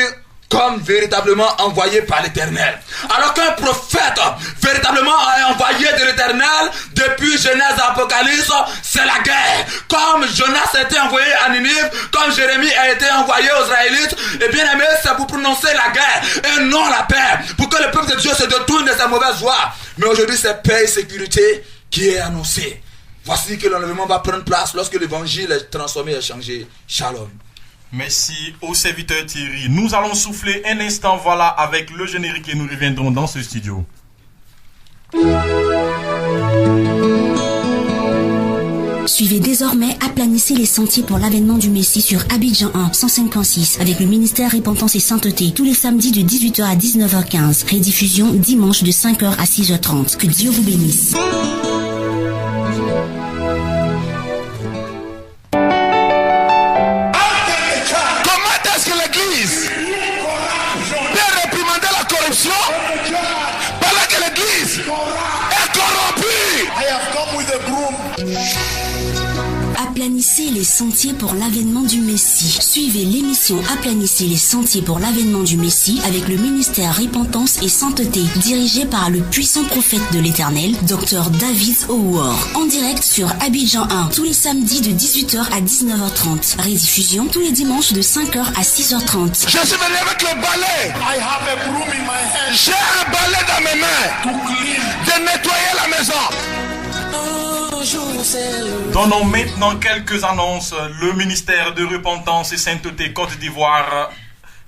comme véritablement envoyé par l'Éternel. Alors qu'un prophète véritablement envoyé de l'Éternel, depuis Genèse à Apocalypse, c'est la guerre. Comme Jonas a été envoyé à Ninive, comme Jérémie a été envoyé aux Israélites, et bien aimé, c'est pour prononcer la guerre et non la paix, pour que le peuple de Dieu se détourne de sa mauvaise voie. Mais aujourd'hui, c'est paix et sécurité qui est annoncée. Voici que l'enlèvement va prendre place lorsque l'évangile est transformé et changé. Shalom. Merci au serviteur Thierry. Nous allons souffler un instant, voilà, avec le générique et nous reviendrons dans ce studio. Suivez désormais Aplanissez les sentiers pour l'avènement du Messie sur Abidjan 1, 105.6 avec le ministère Repentance et Sainteté tous les samedis de 18h à 19h15. Rediffusion dimanche de 5h à 6h30. Que Dieu vous bénisse. Pendant que l'église est corrompue. I have come with a broom. Aplanissez les sentiers pour l'avènement du Messie. Suivez l'émission Aplanissez les sentiers pour l'avènement du Messie avec le ministère Repentance et Sainteté, dirigé par le puissant prophète de l'Éternel, Dr David Howard. En direct sur Abidjan 1, tous les samedis de 18h à 19h30. Rediffusion tous les dimanches de 5h à 6h30. Je suis venu avec le balai. I have a broom in my hand. J'ai un balai dans mes mains. To clean. De nettoyer la maison. Donnons maintenant quelques annonces. Le ministère de Repentance et Sainteté Côte d'Ivoire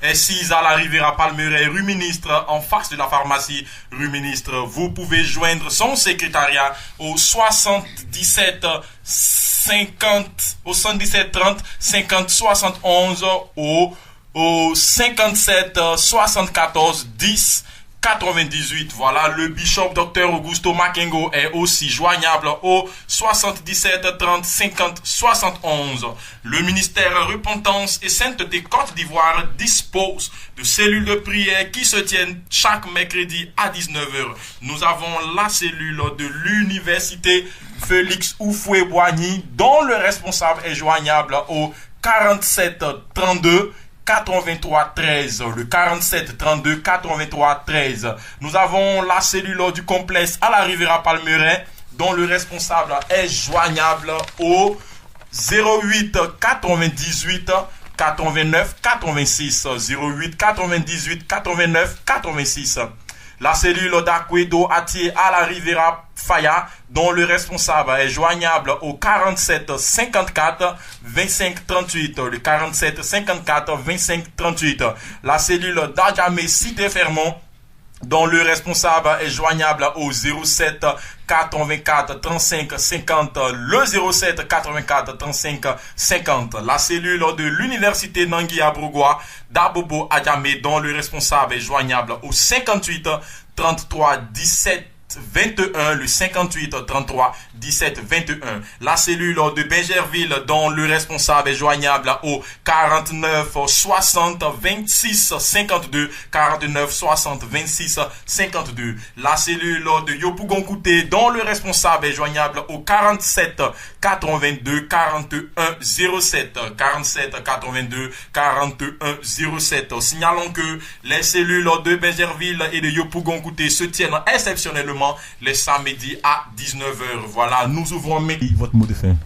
est 6 à la Riviera Palmeraie, rue Ministre, en face de la pharmacie rue Ministre. Vous pouvez joindre son secrétariat au 77 50 au 77 30 50 71 au 57 74 10 98. Voilà, le bishop Dr Augusto Makengo est aussi joignable au 77 30 50 71. Le ministère Repentance et Sainteté Côte d'Ivoire dispose de cellules de prière qui se tiennent chaque mercredi à 19h. Nous avons la cellule de l'université Félix Houphouët-Boigny, dont le responsable est joignable au 47 32 83 13, le 47 32 83 13. Nous avons la cellule du complexe à la Riviera Palmeraie, dont le responsable est joignable au 08 98 89 86, 08 98 89 86. La cellule d'Aquedo Atier à la Riviera Faya, dont le responsable est joignable au 47 54 25 38, le 47 54 25 38. La cellule d'Adjamé Cité Fermont dont le responsable est joignable au 07 84 35 50, le 07 84 35 50. La cellule de l'université Nangui Abrougua d'Abobo Adjamé, dont le responsable est joignable au 58 33 17 21, le 58 33 17 21. La cellule de Benjerville, dont le responsable est joignable au 49 60 26 52, 49 60 26 52. La cellule de Yopougonkouté, dont le responsable est joignable au 47 82 41 07, 47 82 41 07. Signalons que les cellules de Benjerville et de Yopougonkouté se tiennent exceptionnellement les samedis à 19h. Voilà, nous ouvrons votre mot de fin.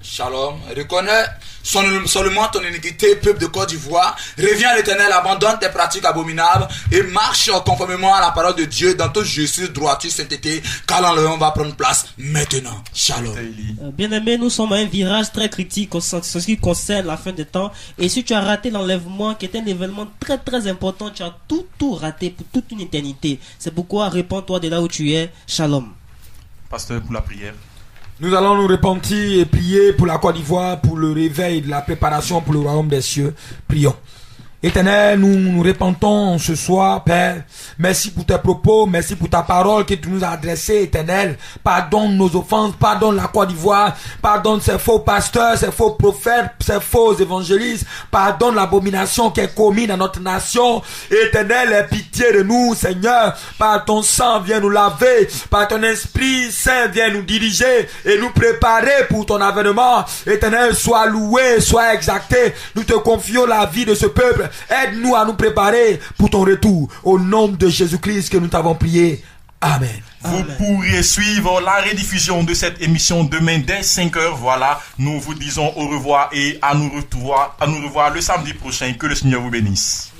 Shalom. Reconnais seulement ton iniquité, peuple de Côte d'Ivoire. Reviens à l'Éternel, abandonne tes pratiques abominables et marche conformément à la parole de Dieu dans toute justice, droiture, sainteté, car l'enlèvement va prendre place maintenant. Shalom. Bien-aimés, nous sommes à un virage très critique en ce qui concerne la fin des temps. Et si tu as raté l'enlèvement, qui est un événement très très important, tu as tout raté pour toute une éternité. C'est pourquoi répands-toi de là où tu es. Shalom. Pasteur, pour la prière. Nous allons nous repentir et prier pour la Côte d'Ivoire, pour le réveil de la préparation pour le royaume des cieux. Prions. Éternel, nous nous repentons ce soir, Père. Merci pour tes propos, merci pour ta parole que tu nous as adressée, Éternel. Pardonne nos offenses, pardonne la Côte d'Ivoire, pardonne ces faux pasteurs, ces faux prophètes, ces faux évangélistes, pardonne l'abomination qui est commise dans notre nation. Éternel, aie pitié de nous, Seigneur. Par ton sang, viens nous laver, par ton Esprit Saint, viens nous diriger et nous préparer pour ton avènement. Éternel, sois loué, sois exalté. Nous te confions la vie de ce peuple. Aide-nous à nous préparer pour ton retour. Au nom de Jésus-Christ que nous t'avons prié. Amen. Vous pourrez suivre la rediffusion de cette émission demain dès 5h. Voilà, nous vous disons au revoir et à nous revoir le samedi prochain. Que le Seigneur vous bénisse.